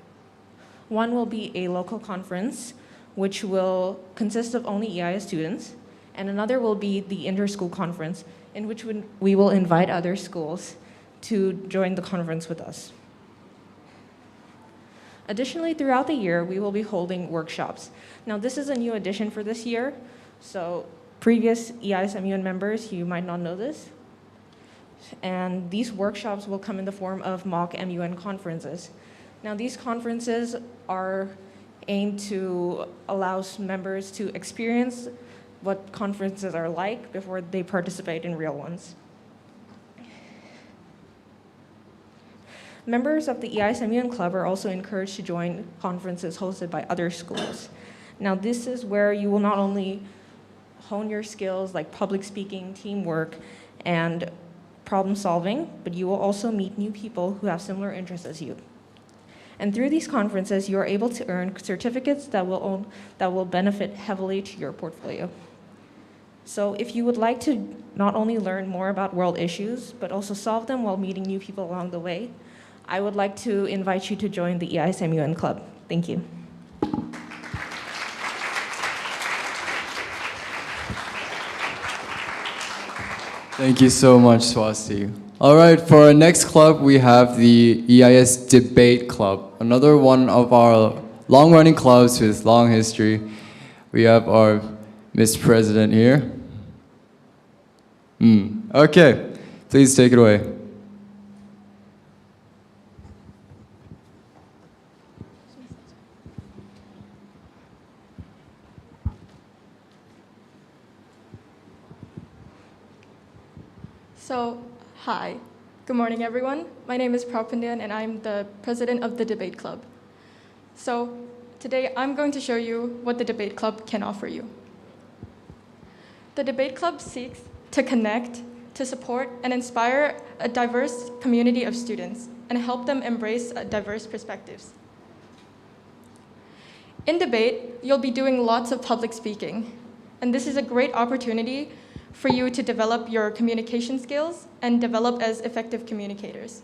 One will be a local conference, which will consist of only EIS students, and another will be the inter-school conference, in which we will invite other schools to join the conference with us. Additionally, throughout the year, we will be holding workshops. Now, this is a new addition for this year, so previous EIS MUN members, you might not know this. And these workshops will come in the form of mock MUN conferences. Now, these conferences are aim to allow members to experience what conferences are like before they participate in real ones. Members of the EIS MUN Club are also encouraged to join conferences hosted by other schools. Now, this is where you will not only hone your skills like public speaking, teamwork, and problem solving, but you will also meet new people who have similar interests as you. And through these conferences, you are able to earn certificates that will benefit heavily to your portfolio. So if you would like to not only learn more about world issues, but also solve them while meeting new people along the way, I would like to invite you to join the EIS MUN Club. Thank you. Thank you so much, Swasti. All right, for our next club, we have the EIS Debate Club, another one of our long-running clubs with long history. We have our Miss President here. Okay, please take it away. So, hi. Good morning, everyone. My name is Prapandian, and I'm the president of the Debate Club. So, today I'm going to show you what the Debate Club can offer you. The Debate Club seeks to connect, to support, and inspire a diverse community of students and help them embrace diverse perspectives. In debate, you'll be doing lots of public speaking, and this is a great opportunity for you to develop your communication skills and develop as effective communicators.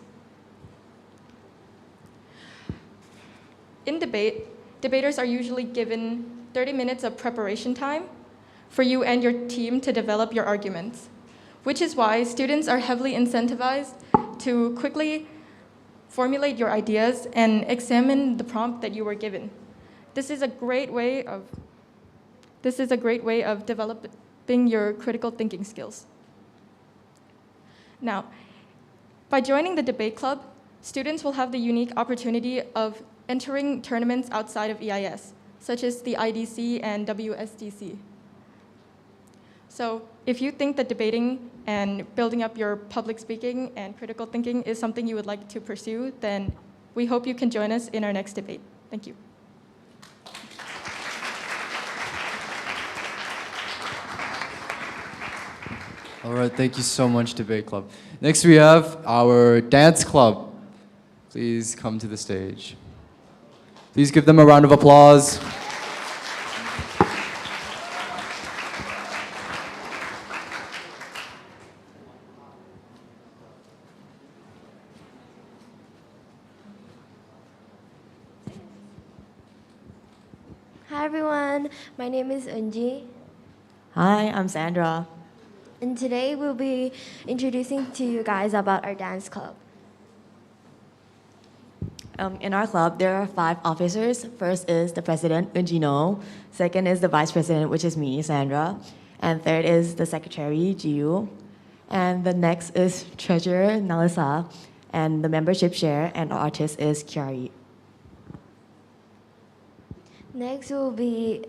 In debate, debaters are usually given 30 minutes of preparation time for you and your team to develop your arguments, which is why students are heavily incentivized to quickly formulate your ideas and examine the prompt that you were given. This is a great way of developing your critical thinking skills. Now, by joining the Debate Club, students will have the unique opportunity of entering tournaments outside of EIS, such as the IDC and WSDC. So if you think that debating and building up your public speaking and critical thinking is something you would like to pursue, then we hope you can join us in our next debate. Thank you. All right, thank you so much, Debate Club. Next, we have our Dance Club. Please come to the stage. Please give them a round of applause. Hi everyone, my name is Unji. Hi, I'm Sandra. And today we'll be introducing to you guys about our dance club. In our club, there are 5 officers. First is the president, Unjino. Second is the vice president, which is me, Sandra. And third is the secretary, Jiu. And the next is treasurer, Nalisa. And the membership chair and artist is Kiari. Next, we'll be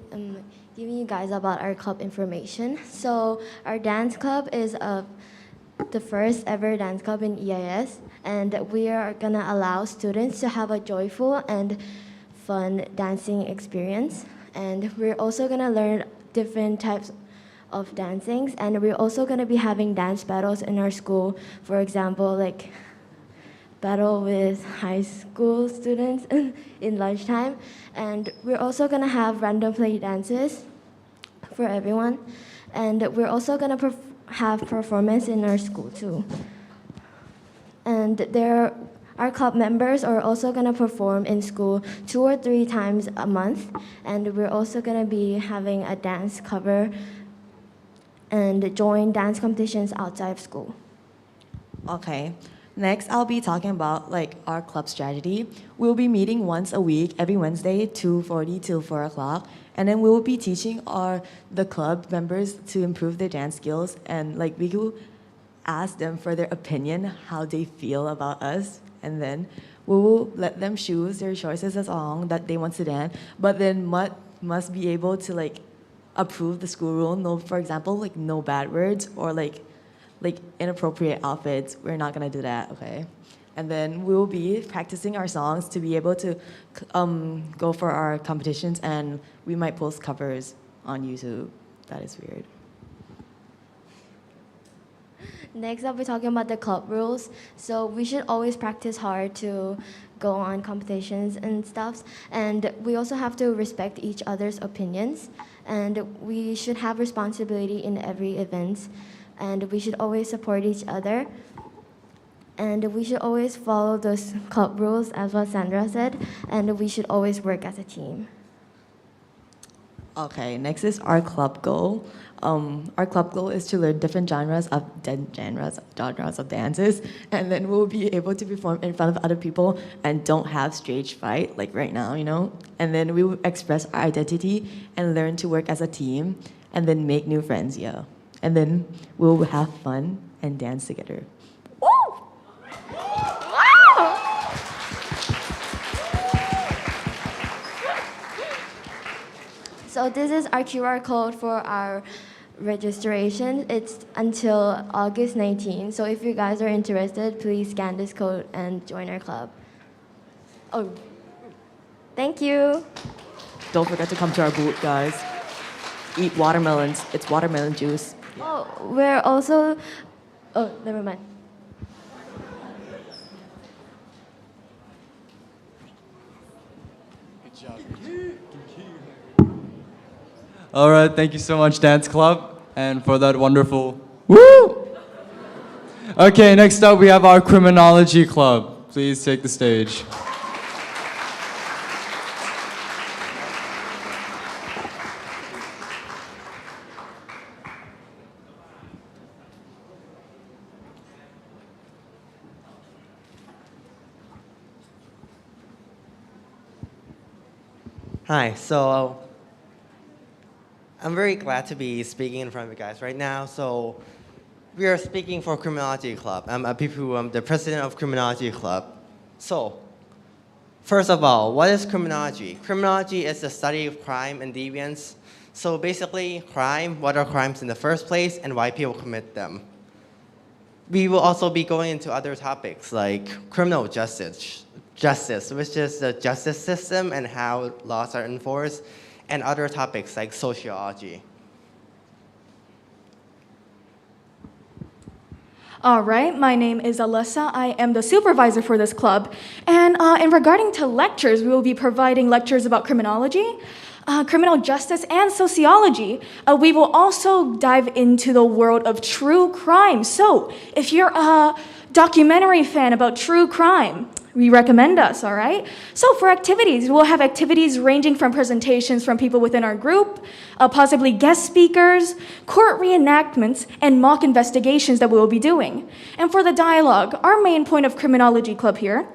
giving you guys about our club information. So our dance club is the first ever dance club in EIS, and we are gonna allow students to have a joyful and fun dancing experience. And we're also gonna learn different types of dancings, and we're also gonna be having dance battles in our school. For example, like battle with high school students in lunchtime. And we're also gonna have random play dances for everyone. And we're also gonna have performance in our school too. And our club members are also gonna perform in school 2 or 3 times a month. And we're also gonna be having a dance cover and join dance competitions outside of school. Okay. Next, I'll be talking about our club strategy. We'll be meeting once a week, every Wednesday, 2:40 till 4 o'clock. And then we will be teaching the club members to improve their dance skills. And we will ask them for their opinion, how they feel about us. And then we will let them choose their choices as song that they want to dance, but then must be able to like approve the school rule. No, for example, like no bad words or like inappropriate outfits. We're not gonna do that, okay? And then we'll be practicing our songs to be able to go for our competitions, and we might post covers on YouTube. That is weird. Next up, we're talking about the club rules. So we should always practice hard to go on competitions and stuff. And we also have to respect each other's opinions. And we should have responsibility in every event. And we should always support each other. And we should always follow those club rules, as what Sandra said. And we should always work as a team. Okay, next is our club goal. Our club goal is to learn different genres of dances, and then we'll be able to perform in front of other people and don't have stage fright like right now, you know. And then we will express our identity and learn to work as a team, and then make new friends, yeah. And then we'll have fun and dance together. So this is our QR code for our registration. It's until August 19. So if you guys are interested, please scan this code and join our club. Oh, thank you. Don't forget to come to our booth, guys. Eat watermelons. It's watermelon juice. Oh, we're also, oh, never mind. Good job. All right, thank you so much, Dance Club, and for that wonderful woo! Okay, next up we have our Criminology Club. Please take the stage. Hi, so I'm very glad to be speaking in front of you guys right now. So we are speaking for Criminology Club. I'm Apipu, I'm the president of Criminology Club. So first of all, what is criminology? Criminology is the study of crime and deviance. So basically, crime, what are crimes in the first place and why people commit them. We will also be going into other topics like criminal justice, which is the justice system and how laws are enforced, and other topics like sociology. All right, my name is Alyssa. I am the supervisor for this club. And in regarding to lectures, we will be providing lectures about criminology, criminal justice, and sociology. We will also dive into the world of true crime. So if you're a documentary fan about true crime, we recommend us, all right? So for activities, we'll have activities ranging from presentations from people within our group, possibly guest speakers, court reenactments, and mock investigations that we will be doing. And for the dialogue, our main point of Criminology Club here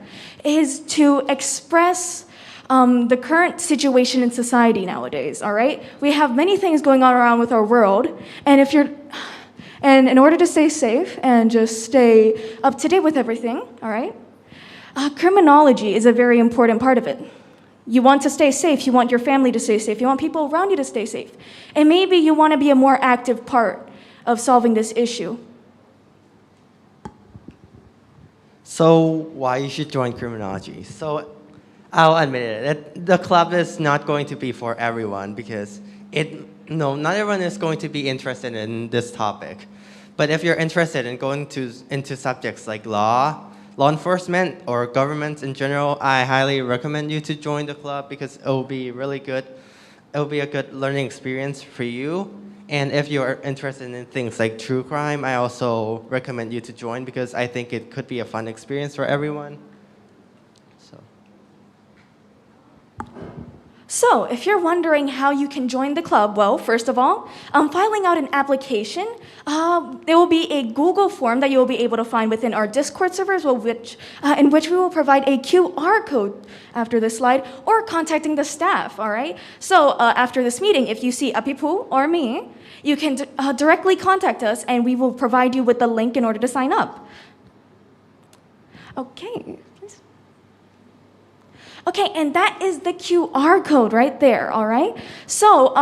is to express the current situation in society nowadays, all right? We have many things going on around with our world, and in order to stay safe and just stay up to date with everything, all right? Criminology is a very important part of it. You want to stay safe, you want your family to stay safe, you want people around you to stay safe. And maybe you want to be a more active part of solving this issue. So why you should join criminology? So I'll admit it, the club is not going to be for everyone because not everyone is going to be interested in this topic. But if you're interested in going into subjects like law enforcement, or government in general, I highly recommend you to join the club because it will be really good. It will be a good learning experience for you. And if you're interested in things like true crime, I also recommend you to join because I think it could be a fun experience for everyone. So, if you're wondering how you can join the club, well, first of all, filing out an application, there will be a Google form that you'll be able to find within our Discord servers, in which we will provide a QR code after this slide, or contacting the staff, all right? So, after this meeting, if you see Apipu or me, you can directly contact us, and we will provide you with the link in order to sign up. Okay. Okay, and that is the QR code right there, all right? So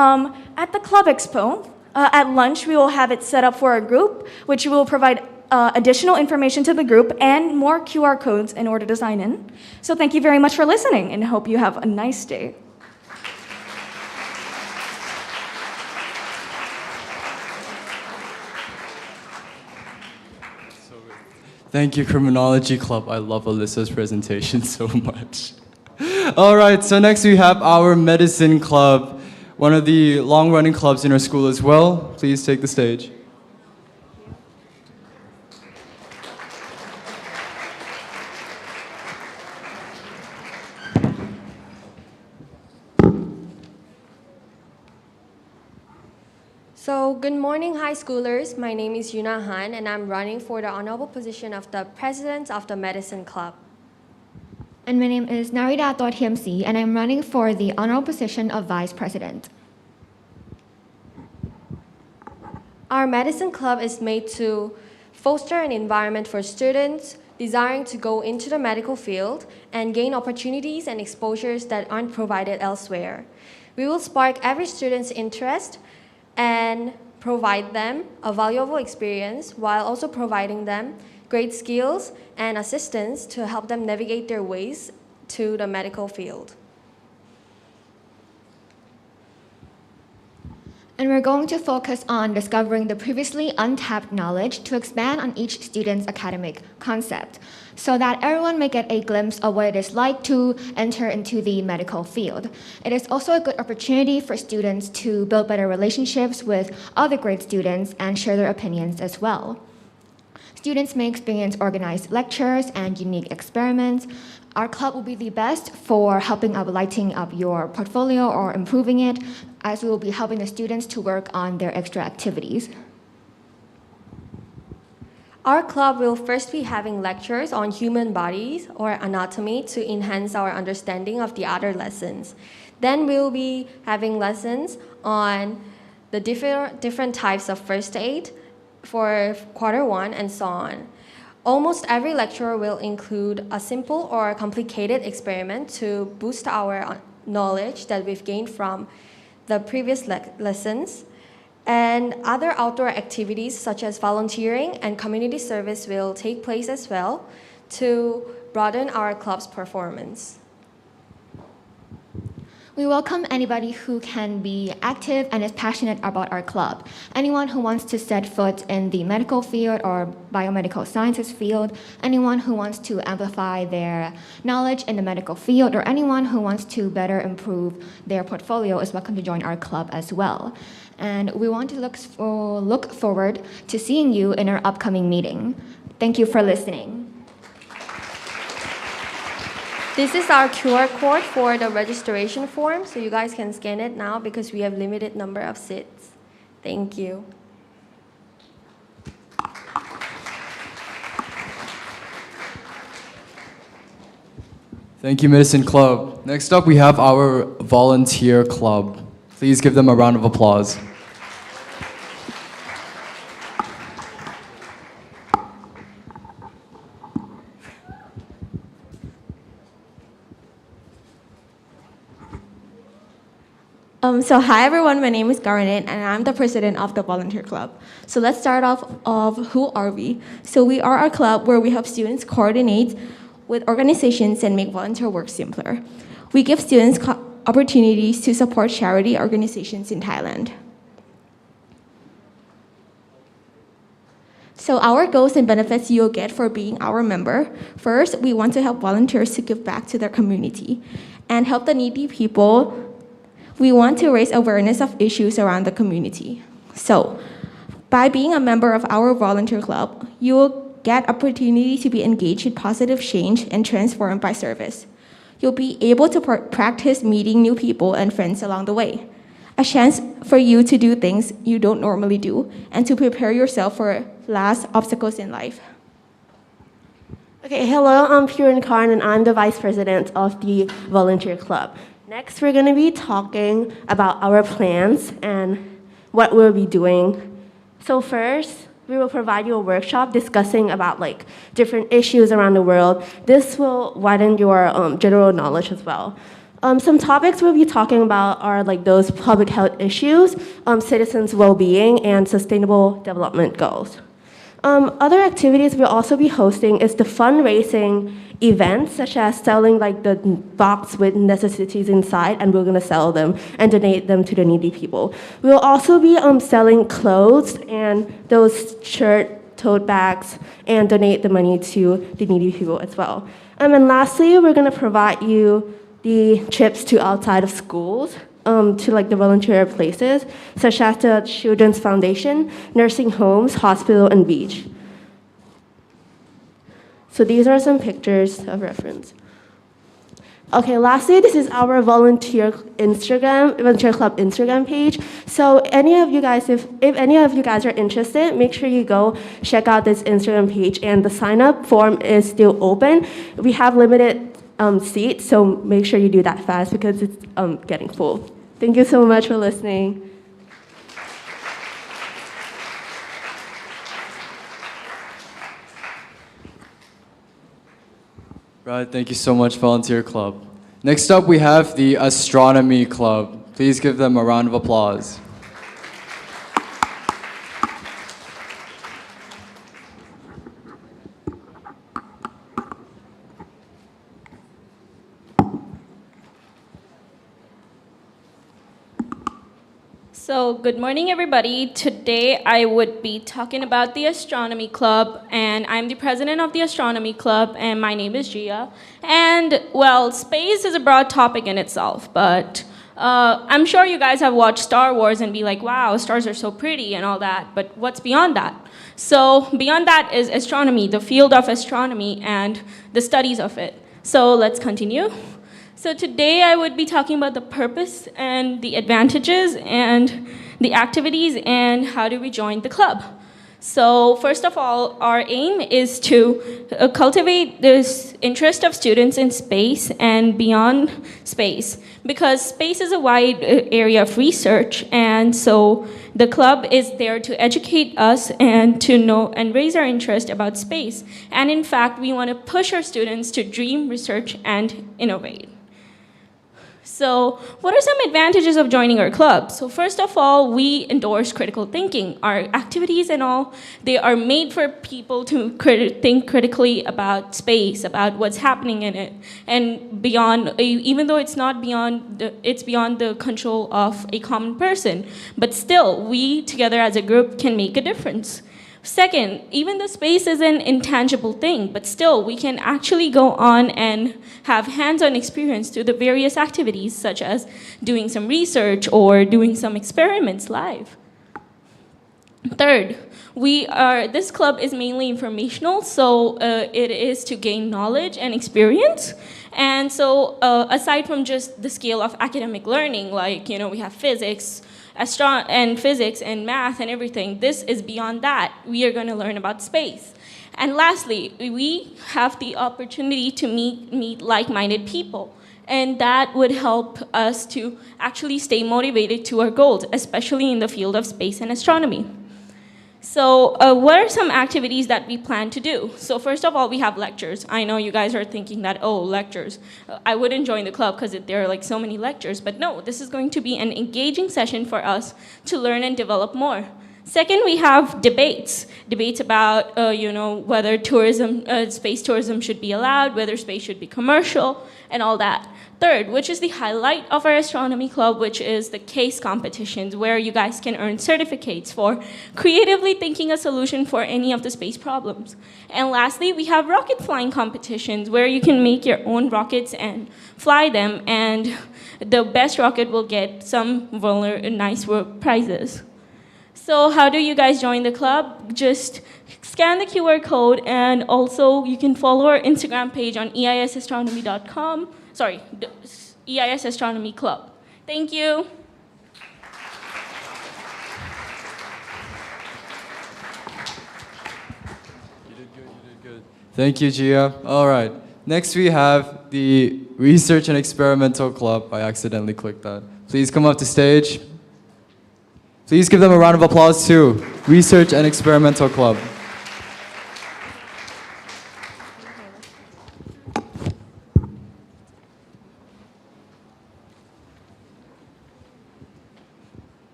at the Club Expo, at lunch, we will have it set up for a group, which will provide additional information to the group and more QR codes in order to sign in. So thank you very much for listening, and hope you have a nice day. Thank you, Criminology Club. I love Alyssa's presentation so much. All right, so next we have our Medicine Club, one of the long-running clubs in our school as well. Please take the stage. So, good morning, high schoolers. My name is Yuna Han, and I'm running for the honorable position of the President of the Medicine Club. And my name is Narida Thiamsi, and I'm running for the honorable position of Vice President. Our Medicine Club is made to foster an environment for students desiring to go into the medical field and gain opportunities and exposures that aren't provided elsewhere. We will spark every student's interest and provide them a valuable experience while also providing them great skills and assistance to help them navigate their ways to the medical field. And we're going to focus on discovering the previously untapped knowledge to expand on each student's academic concept, so that everyone may get a glimpse of what it is like to enter into the medical field. It is also a good opportunity for students to build better relationships with other grade students and share their opinions as well. Students may experience organized lectures and unique experiments. Our club will be the best for helping up lighting up your portfolio or improving it, as we will be helping the students to work on their extra activities. Our club will first be having lectures on human bodies or anatomy to enhance our understanding of the other lessons. Then we'll be having lessons on the different types of first aid for Q1 and so on. Almost every lecture will include a simple or complicated experiment to boost our knowledge that we've gained from the previous lessons. And other outdoor activities such as volunteering and community service will take place as well to broaden our club's performance. We welcome anybody who can be active and is passionate about our club. Anyone who wants to set foot in the medical field or biomedical sciences field, anyone who wants to amplify their knowledge in the medical field, or anyone who wants to better improve their portfolio is welcome to join our club as well. And we want to look forward to seeing you in our upcoming meeting. Thank you for listening. This is our QR code for the registration form, so you guys can scan it now because we have limited number of seats. Thank you. Thank you, Medicine Club. Next up, we have our Volunteer Club. Please give them a round of applause. So hi everyone, my name is Garnet and I'm the president of the Volunteer Club. So let's start off of who are we? So we are a club where we help students coordinate with organizations and make volunteer work simpler. We give students opportunities to support charity organizations in Thailand. So our goals and benefits you'll get for being our member. First, we want to help volunteers to give back to their community and help the needy people. We want to raise awareness of issues around the community. So, by being a member of our volunteer club, you will get opportunity to be engaged in positive change and transformed by service. You'll be able to practice meeting new people and friends along the way. A chance for you to do things you don't normally do and to prepare yourself for last obstacles in life. Okay, hello, I'm Purin Karn and I'm the vice president of the Volunteer Club. Next, we're going to be talking about our plans and what we'll be doing. So first, we will provide you a workshop discussing about like different issues around the world. This will widen your general knowledge as well. Some topics we'll be talking about are like those public health issues, citizens' well-being, and sustainable development goals. Other activities we'll also be hosting is the fundraising events, such as selling like the box with necessities inside, and we're gonna sell them and donate them to the needy people. We'll also be selling clothes and those shirt, tote bags, and donate the money to the needy people as well. And lastly, we're gonna provide you the trips to outside of schools, to like the volunteer places, such as the Children's Foundation, nursing homes, hospital, and beach. So these are some pictures of reference. Okay, lastly, this is our volunteer club Instagram page. So any of you guys, if any of you guys are interested, make sure you go check out this Instagram page, and the sign up form is still open. We have limited seats, so make sure you do that fast because it's getting full. Thank you so much for listening. Right, thank you so much, Volunteer Club. Next up, we have the Astronomy Club. Please give them a round of applause. So, good morning, everybody. Today, I would be talking about the Astronomy Club, and I'm the president of the Astronomy Club, and my name is Gia. And, well, space is a broad topic in itself, but I'm sure you guys have watched Star Wars and be like, wow, stars are so pretty and all that, but what's beyond that? So, beyond that is astronomy, the field of astronomy, and the studies of it. So, let's continue. So today I would be talking about the purpose and the advantages and the activities and how do we join the club. So first of all, our aim is to cultivate this interest of students in space and beyond space, because space is a wide area of research, and so the club is there to educate us and to know and raise our interest about space. And in fact, we want to push our students to dream, research, and innovate. So what are some advantages of joining our club? So first of all, we endorse critical thinking. Our activities and all, they are made for people to think critically about space, about what's happening in it, and beyond, even though it's not beyond, it's beyond the control of a common person. But still, we together as a group can make a difference. Second, even though space is an intangible thing, but still we can actually go on and have hands-on experience through the various activities, such as doing some research or doing some experiments live. Third, this club is mainly informational, so it is to gain knowledge and experience. And so aside from just the scale of academic learning, like, we have physics, and physics and math and everything, this is beyond that. We are going to learn about space. And lastly, we have the opportunity to meet like-minded people, and that would help us to actually stay motivated to our goals, especially in the field of space and astronomy. So what are some activities that we plan to do? So first of all, we have lectures. I know you guys are thinking that, oh, lectures. I wouldn't join the club because there are like so many lectures, but no, this is going to be an engaging session for us to learn and develop more. Second, we have debates. Debates about, whether space tourism should be allowed, whether space should be commercial, and all that. Third, which is the highlight of our astronomy club, which is the case competitions, where you guys can earn certificates for creatively thinking a solution for any of the space problems. And lastly, we have rocket flying competitions, where you can make your own rockets and fly them, and the best rocket will get some nice prizes. So how do you guys join the club? Just scan the QR code, and also you can follow our Instagram page on eisastronomy.com. Sorry, EIS Astronomy Club. Thank you. You did good. Thank you, Gia. All right. Next, we have the Research and Experimental Club. I accidentally clicked that. Please come up to stage. Please give them a round of applause, too. Research and Experimental Club.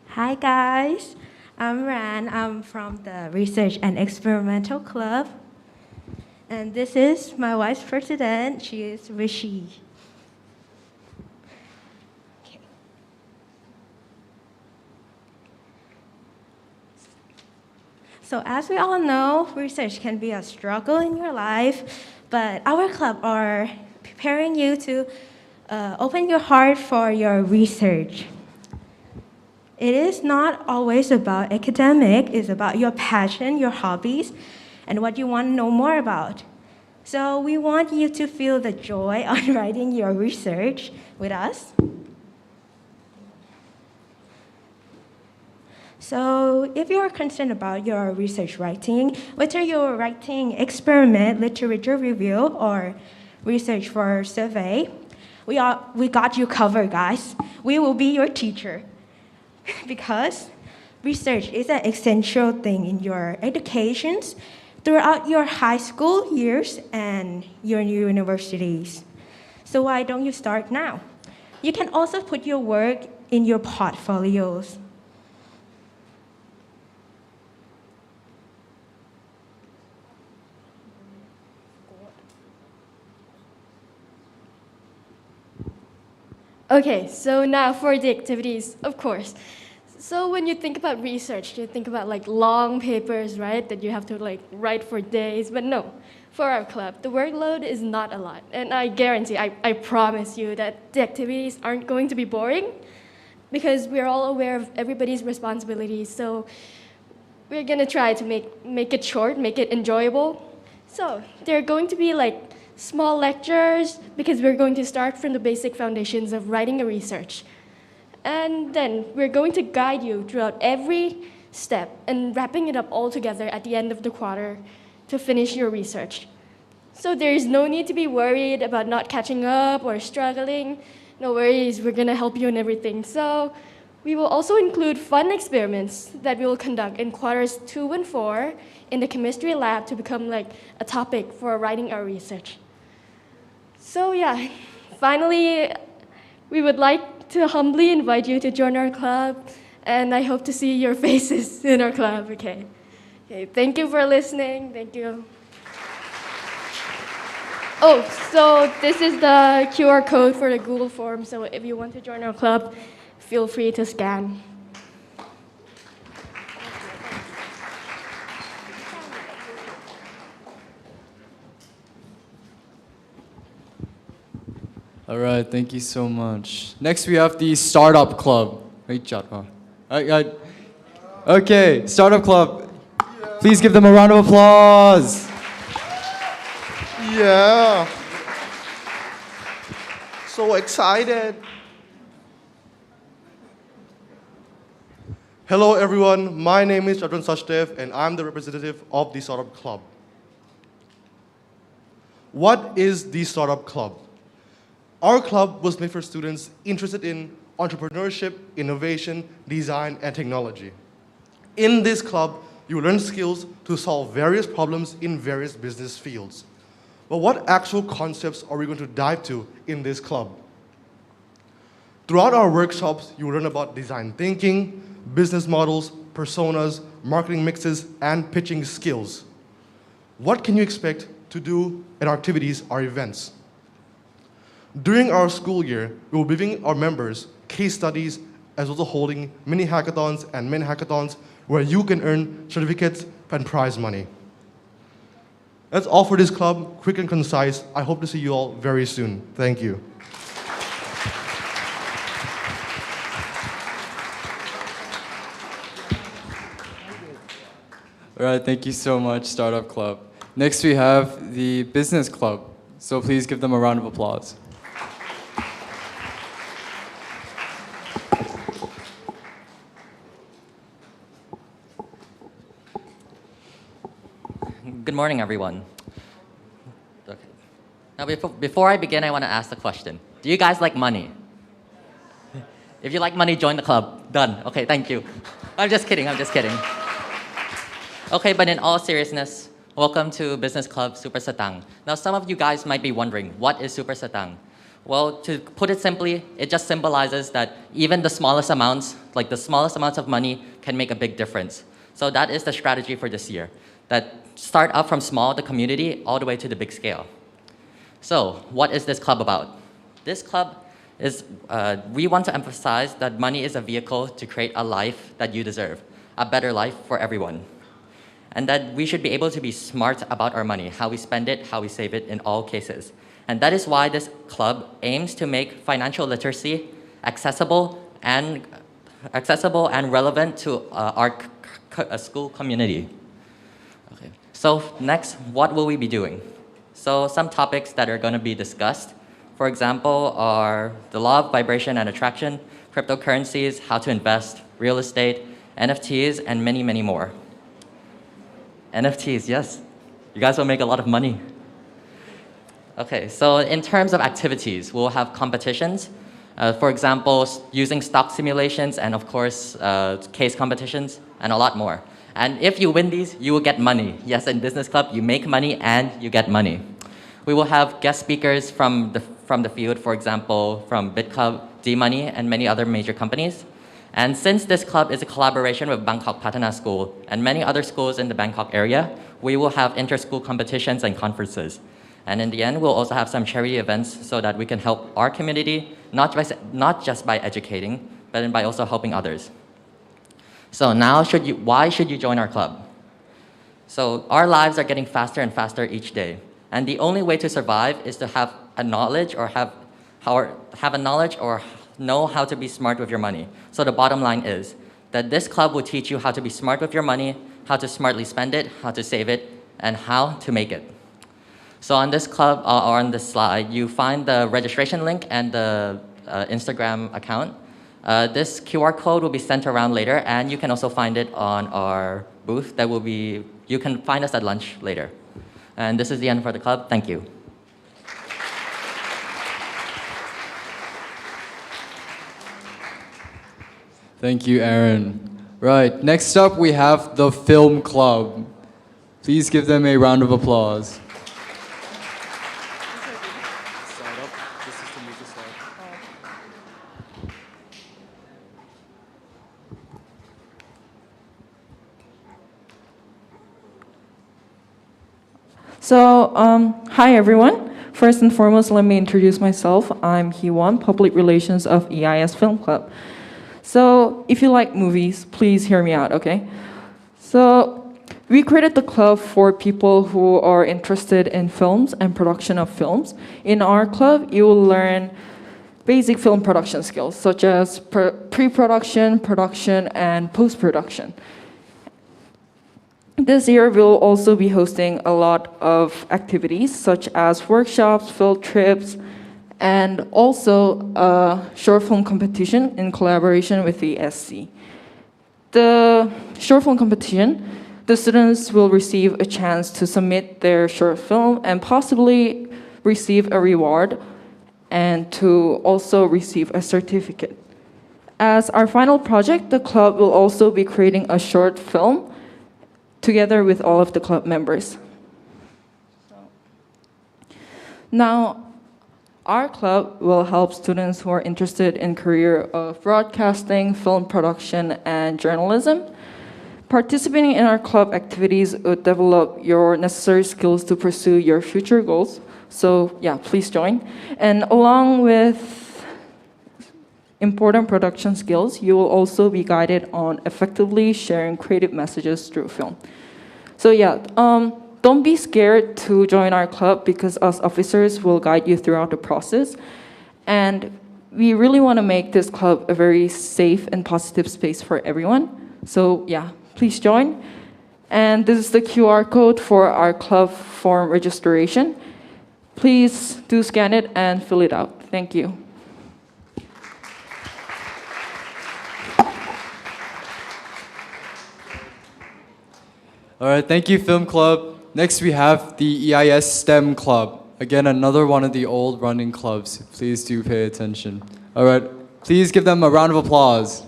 Hi guys, I'm Ran. I'm from the Research and Experimental Club. And this is my vice president. She is Rishi. Okay. So as we all know, research can be a struggle in your life, but our club are preparing you to open your heart for your research. It is not always about academic, it's about your passion, your hobbies, and what you want to know more about. So we want you to feel the joy on writing your research with us. So if you're concerned about your research writing, whether you're writing experiment, literature review, or research for survey, we got you covered, guys. We will be your teacher. Because research is an essential thing in your educations throughout your high school years and your universities. So why don't you start now? You can also put your work in your portfolios. Okay, so now for the activities, of course. So when you think about research, you think about like long papers, right? That you have to like write for days, but no. For our club, the workload is not a lot. And I guarantee, I promise you that the activities aren't going to be boring because we're all aware of everybody's responsibilities. So we're gonna try to make it short, make it enjoyable. So there are going to be like small lectures because we're going to start from the basic foundations of writing a research. And then we're going to guide you throughout every step and wrapping it up all together at the end of the quarter to finish your research. So there is no need to be worried about not catching up or struggling. No worries, we're gonna help you in everything. So we will also include fun experiments that we will conduct in quarters 2 and 4 in the chemistry lab to become like a topic for writing our research. So yeah, finally, we would like to humbly invite you to join our club, and I hope to see your faces in our club, okay? Okay, thank you for listening, thank you. Oh, so this is the QR code for the Google form, so if you want to join our club, feel free to scan. All right, thank you so much. Next, we have the Startup Club. Okay, Startup Club. Please give them a round of applause. Yeah. So excited. Hello, everyone. My name is Chadran Sachdev, and I'm the representative of the Startup Club. What is the Startup Club? Our club was made for students interested in entrepreneurship, innovation, design, and technology. In this club, you learn skills to solve various problems in various business fields. But what actual concepts are we going to dive to in this club? Throughout our workshops, you will learn about design thinking, business models, personas, marketing mixes, and pitching skills. What can you expect to do in our activities, our events? During our school year, we will be giving our members case studies as well as holding mini hackathons and mini hackathons where you can earn certificates and prize money. That's all for this club, quick and concise. I hope to see you all very soon. Thank you. All right, thank you so much, Startup Club. Next, we have the Business Club. So please give them a round of applause. Good Good morning, everyone. Okay. Now, before I begin, I want to ask the question. Do you guys like money? If you like money, join the club. Done. Okay, thank you. I'm just kidding. Okay, but in all seriousness, welcome to Business Club Super Satang. Now, some of you guys might be wondering, what is Super Satang? Well, to put it simply, it just symbolizes that even the smallest amounts, like the smallest amounts of money, can make a big difference. So that is the strategy for this year, that start up from small, the community, all the way to the big scale. So what is this club about? This club is, we want to emphasize that money is a vehicle to create a life that you deserve, a better life for everyone. And that we should be able to be smart about our money, how we spend it, how we save it in all cases. And that is why this club aims to make financial literacy accessible and relevant to our school community. Okay. So next, what will we be doing? So some topics that are going to be discussed, for example, are the law of vibration and attraction, cryptocurrencies, how to invest, real estate, NFTs, and many, many more. NFTs, yes. You guys will make a lot of money. Okay, so in terms of activities, we'll have competitions. For example, using stock simulations and of course, case competitions and a lot more. And if you win these, you will get money. Yes, in Business Club, you make money and you get money. We will have guest speakers from the field, for example, from BitClub, D-Money, and many other major companies. And since this club is a collaboration with Bangkok Patana School and many other schools in the Bangkok area, we will have inter-school competitions and conferences. And in the end, we'll also have some charity events so that we can help our community, not just by educating, but by also helping others. So now, why should you join our club? So our lives are getting faster and faster each day. And the only way to survive is to have a knowledge or know how to be smart with your money. So the bottom line is that this club will teach you how to be smart with your money, how to smartly spend it, how to save it, and how to make it. So on this club, or on this slide, you find the registration link and the Instagram account. This QR code will be sent around later, and you can also find it on our booth. You can find us at lunch later. And this is the end for the club. Thank you. Thank you, Aaron. Right, next up we have the Film Club. Please give them a round of applause. So, hi everyone. First and foremost, let me introduce myself. I'm Hee-won, Public Relations of EIS Film Club. So, if you like movies, please hear me out, okay? So, we created the club for people who are interested in films and production of films. In our club, you will learn basic film production skills, such as pre-production, production, and post-production. This year, we'll also be hosting a lot of activities, such as workshops, field trips, and also a short film competition in collaboration with the SC. The short film competition, the students will receive a chance to submit their short film and possibly receive a reward and to also receive a certificate. As our final project, the club will also be creating a short film together with all of the club members. Now, our club will help students who are interested in career of broadcasting, film production, and journalism. Participating in our club activities will develop your necessary skills to pursue your future goals. So yeah, please join. And along with important production skills, you will also be guided on effectively sharing creative messages through film. So yeah, don't be scared to join our club because us officers will guide you throughout the process. And we really want to make this club a very safe and positive space for everyone. So yeah, please join. And this is the QR code for our club form registration. Please do scan it and fill it out. Thank you. All right, thank you, Film Club. Next, we have the EIS STEM Club. Again, another one of the old running clubs. Please do pay attention. All right, please give them a round of applause.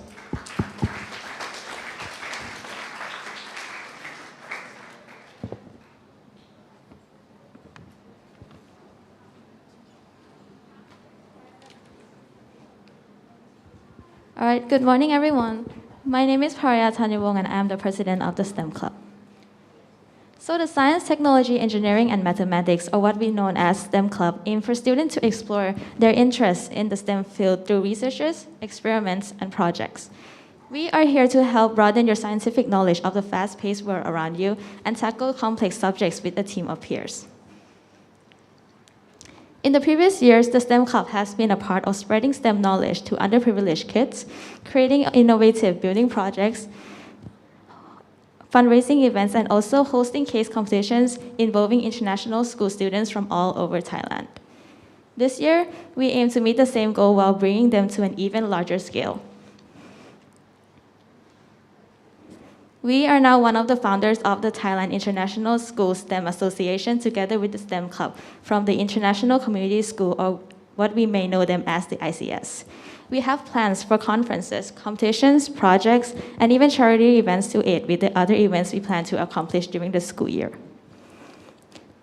All right, good morning, everyone. My name is Paraya Tanyawong, and I am the president of the STEM Club. So the Science, Technology, Engineering, and Mathematics, or what we know as STEM Club, aim for students to explore their interests in the STEM field through researches, experiments, and projects. We are here to help broaden your scientific knowledge of the fast-paced world around you and tackle complex subjects with a team of peers. In the previous years, the STEM Club has been a part of spreading STEM knowledge to underprivileged kids, creating innovative building projects, fundraising events, and also hosting case competitions involving international school students from all over Thailand. This year, we aim to meet the same goal while bringing them to an even larger scale. We are now one of the founders of the Thailand International School STEM Association together with the STEM Club from the International Community School, or what we may know them as the ICS. We have plans for conferences, competitions, projects, and even charity events to aid with the other events we plan to accomplish during the school year.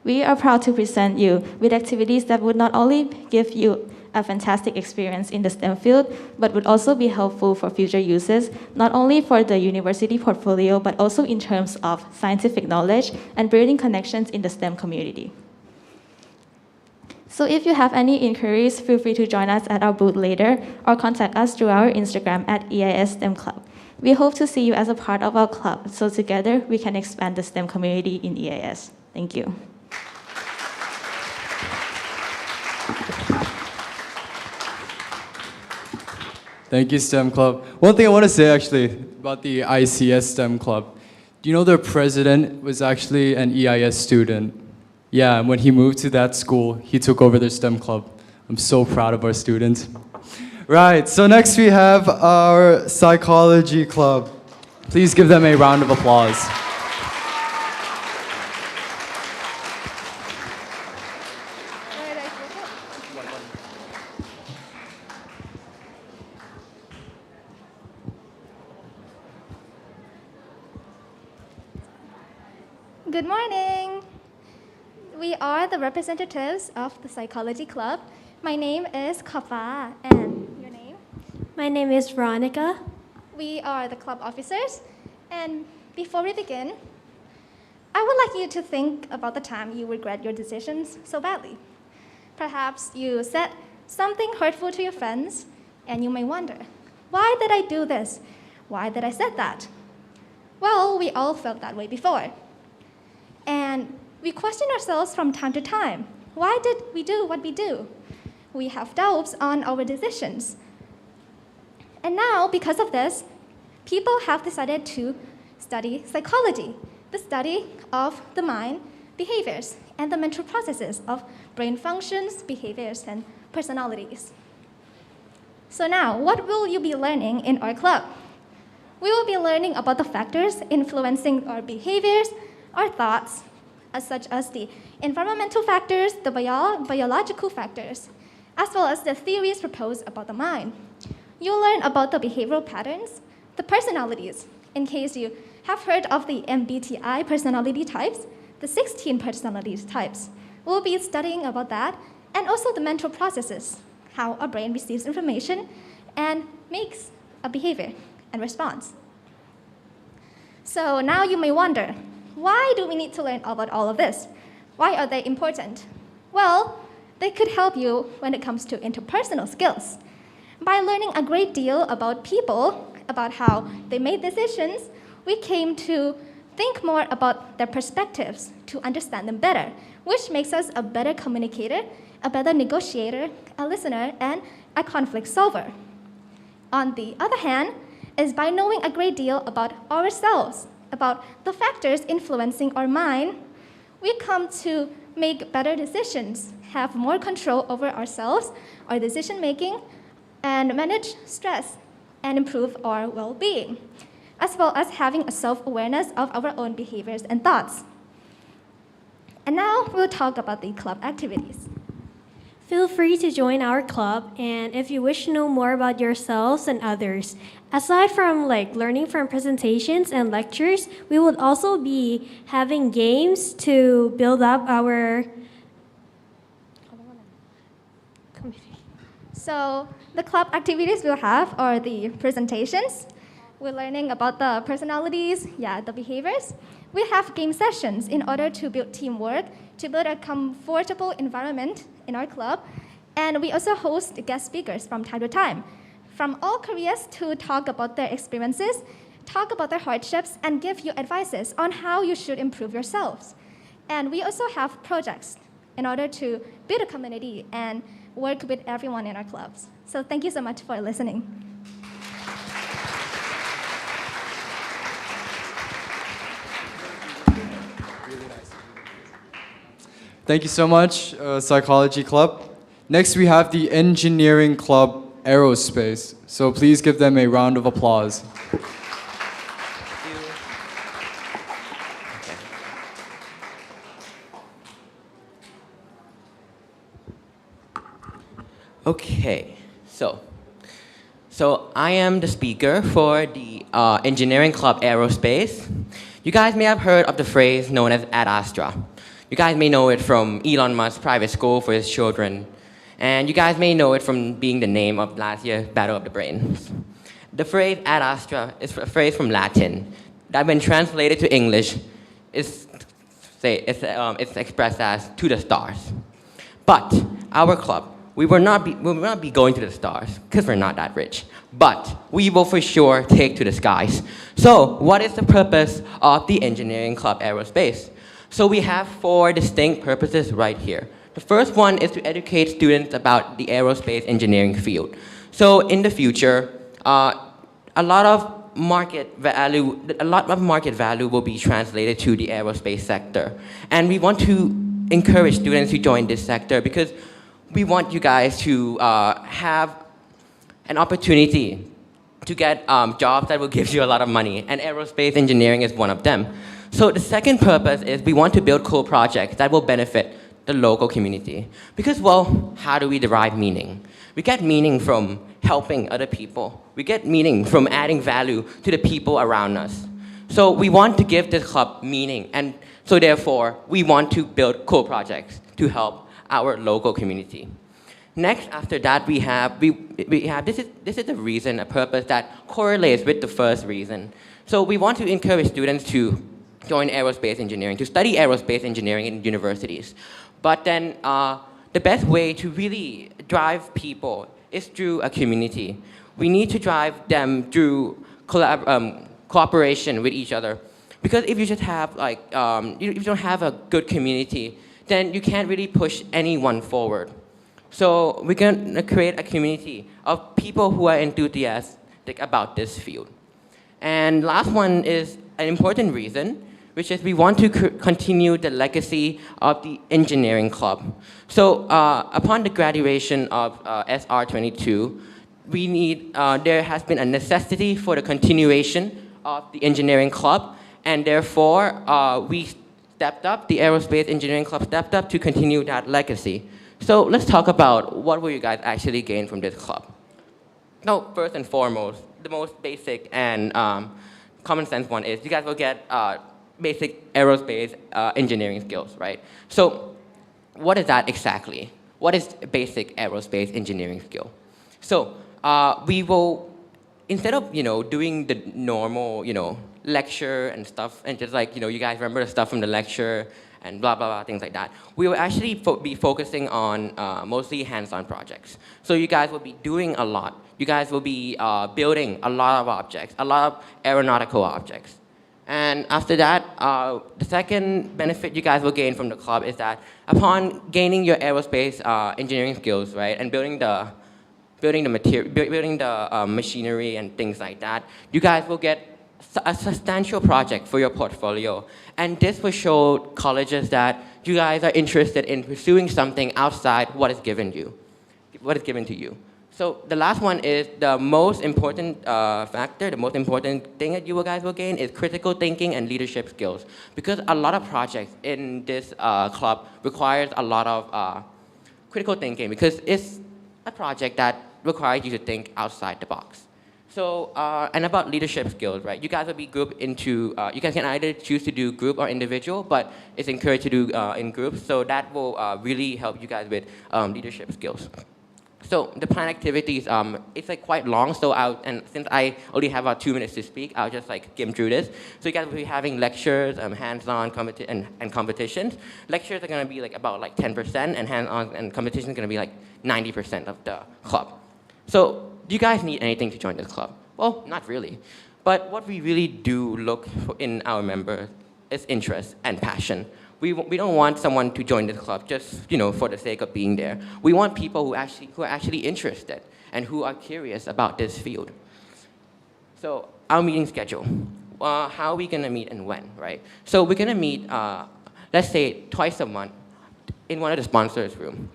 We are proud to present you with activities that would not only give you a fantastic experience in the STEM field, but would also be helpful for future uses, not only for the university portfolio, but also in terms of scientific knowledge and building connections in the STEM community. So if you have any inquiries, feel free to join us at our booth later or contact us through our Instagram at EIS STEM Club. We hope to see you as a part of our club, so together we can expand the STEM community in EIS. Thank you. Thank you, STEM Club. One thing I want to say actually about the ICS STEM Club. Do you know their president was actually an EIS student? Yeah, and when he moved to that school, he took over their STEM Club. I'm so proud of our students. Right, so next we have our Psychology Club. Please give them a round of applause. Good morning. We are the representatives of the Psychology Club. My name is Kafa, and your name? My name is Veronica. We are the club officers, and before we begin, I would like you to think about the time you regret your decisions so badly. Perhaps you said something hurtful to your friends, and you may wonder, why did I do this? Why did I say that? Well, we all felt that way before. And we question ourselves from time to time. Why did we do what we do? We have doubts on our decisions. And now, because of this, people have decided to study psychology, the study of the mind, behaviors, and the mental processes of brain functions, behaviors, and personalities. So now, what will you be learning in our club? We will be learning about the factors influencing our behaviors, our thoughts, such as the environmental factors, the biological factors, as well as the theories proposed about the mind. You'll learn about the behavioral patterns, the personalities, in case you have heard of the MBTI personality types, the 16 personality types. We'll be studying about that, and also the mental processes, how our brain receives information and makes a behavior and response. So now you may wonder, why do we need to learn about all of this? Why are they important? Well, they could help you when it comes to interpersonal skills. By learning a great deal about people, about how they made decisions, we came to think more about their perspectives to understand them better, which makes us a better communicator, a better negotiator, a listener, and a conflict solver. On the other hand, is by knowing a great deal about ourselves, about the factors influencing our mind, we come to make better decisions, have more control over ourselves, our decision making, and manage stress and improve our well-being, as well as having a self-awareness of our own behaviors and thoughts. And now we'll talk about the club activities. Feel free to join our club, and if you wish to know more about yourselves and others, aside from learning from presentations and lectures, we would also be having games to build up our So the club activities we'll have are the presentations. We're learning about the personalities, the behaviors. We have game sessions in order to build teamwork, to build a comfortable environment in our club. And we also host guest speakers from time to time, from all careers, to talk about their experiences, talk about their hardships, and give you advices on how you should improve yourselves. And we also have projects in order to build a community and work with everyone in our clubs. So thank you so much for listening. Thank you so much, Psychology Club. Next, we have the Engineering Club Aerospace. So please give them a round of applause. Okay, so I am the speaker for the Engineering Club Aerospace. You guys may have heard of the phrase known as Ad Astra. You guys may know it from Elon Musk's private school for his children. And you guys may know it from being the name of last year's Battle of the Brains. The phrase Ad Astra is a phrase from Latin that when translated to English is expressed as to the stars. But our club, we will not be going to the stars because we're not that rich. But we will for sure take to the skies. So what is the purpose of the Engineering Club Aerospace? So we have 4 distinct purposes right here. The first one is to educate students about the aerospace engineering field. So in the future, a lot of market value will be translated to the aerospace sector. And we want to encourage students to join this sector because we want you guys to have an opportunity to get jobs that will give you a lot of money, and aerospace engineering is one of them. So the second purpose is we want to build cool projects that will benefit the local community. Because, well, how do we derive meaning? We get meaning from helping other people. We get meaning from adding value to the people around us. So we want to give this club meaning, and so therefore, we want to build cool projects to help our local community. Next, after that, we have this is the reason, a purpose that correlates with the first reason. So we want to encourage students to join aerospace engineering, to study aerospace engineering in universities. But then the best way to really drive people is through a community. We need to drive them through cooperation with each other. Because if you just have if you don't have a good community, then you can't really push anyone forward. So we're going to create a community of people who are enthusiastic about this field. And last one is an important reason, which is we want to continue the legacy of the engineering club. So upon the graduation of SR22, there has been a necessity for the continuation of the engineering club, and therefore the Aerospace Engineering Club stepped up to continue that legacy. So let's talk about what will you guys actually gain from this club. Now, first and foremost, the most basic and common sense one is you guys will get basic aerospace engineering skills, right? So what is that exactly? What is basic aerospace engineering skill? So we will, instead of doing the normal lecture and stuff, and just you guys remember the stuff from the lecture and blah, blah, blah, things like that. We will actually be focusing on mostly hands-on projects. So you guys will be doing a lot. You guys will be building a lot of objects, a lot of aeronautical objects. And after that, the second benefit you guys will gain from the club is that upon gaining your aerospace engineering skills, right, and building the machinery and things like that, you guys will get a substantial project for your portfolio. And this will show colleges that you guys are interested in pursuing something outside what is given to you. So the last one is the most important factor, the most important thing that you guys will gain is critical thinking and leadership skills. Because a lot of projects in this club requires a lot of critical thinking because it's a project that requires you to think outside the box. So, and about leadership skills, right? You guys will be grouped into, you guys can either choose to do group or individual, but it's encouraged to do in groups. So that will really help you guys with leadership skills. So the planned activities, it's like quite long. So and since I only have about 2 minutes to speak, I'll just like skim through this. So you guys will be having lectures, hands-on and competitions. Lectures are gonna be like about like 10%, and hands-on and competition is gonna be like 90% of the club. So do you guys need anything to join this club? Well, not really. But what we really do look for in our members is interest and passion. We don't want someone to join this club just for the sake of being there. We want people who are actually interested and who are curious about this field. So our meeting schedule. How are we gonna meet and when, right? So we're gonna meet, let's say twice a month in one of the sponsors' room.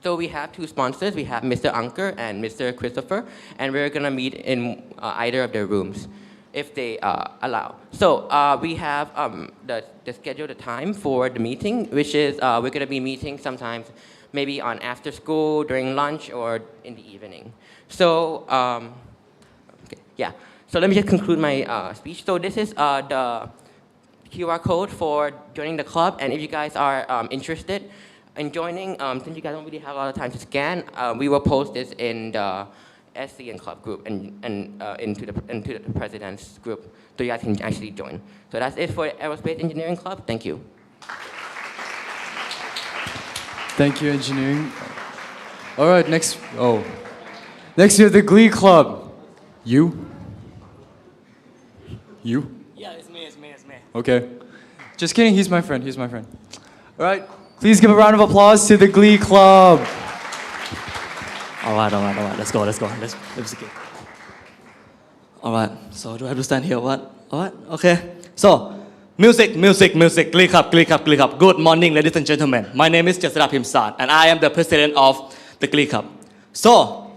So we have 2 sponsors. We have Mr. Anker and Mr. Christopher, and we're gonna meet in either of their rooms, if they allow. So we have the schedule, the time for the meeting, which is we're gonna be meeting sometimes maybe on after school, during lunch, or in the evening. So, okay, yeah. So let me just conclude my speech. So this is the QR code for joining the club, and if you guys are interested in joining, since you guys don't really have a lot of time to scan, we will post this in the SC and club group and into the president's group, so you guys can actually join. So that's it for Aerospace Engineering Club. Thank you. Thank you, engineering. All right, next we have the Glee Club. You? Yeah, it's me. Okay. Just kidding, he's my friend. All right, please give a round of applause to the Glee Club. All right. Let's go. Let's begin. All right. So do I have to stand here? What? All right. Okay. So, music. Glee club. Good morning, ladies and gentlemen. My name is Jasra Pimsat, and I am the president of the Glee Club. So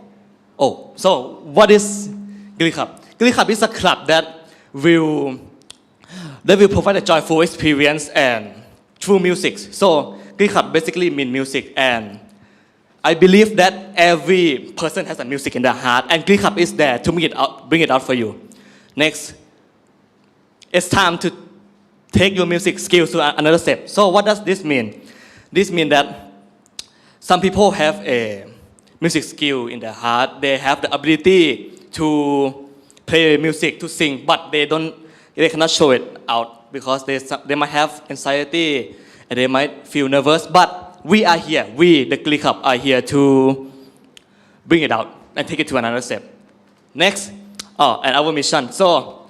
what is Glee Club? Glee Club is a club that will provide a joyful experience and through music. So Glee Club basically means music, and I believe that every person has a music in their heart, and Glee Club is there to bring it out for you. Next, it's time to take your music skills to another step. So what does this mean? This means that some people have a music skill in their heart. They have the ability to play music, to sing, but they cannot show it out because they might have anxiety and they might feel nervous. But we are here, the Glee Club, are here to bring it out and take it to another step. Next, and our mission. So,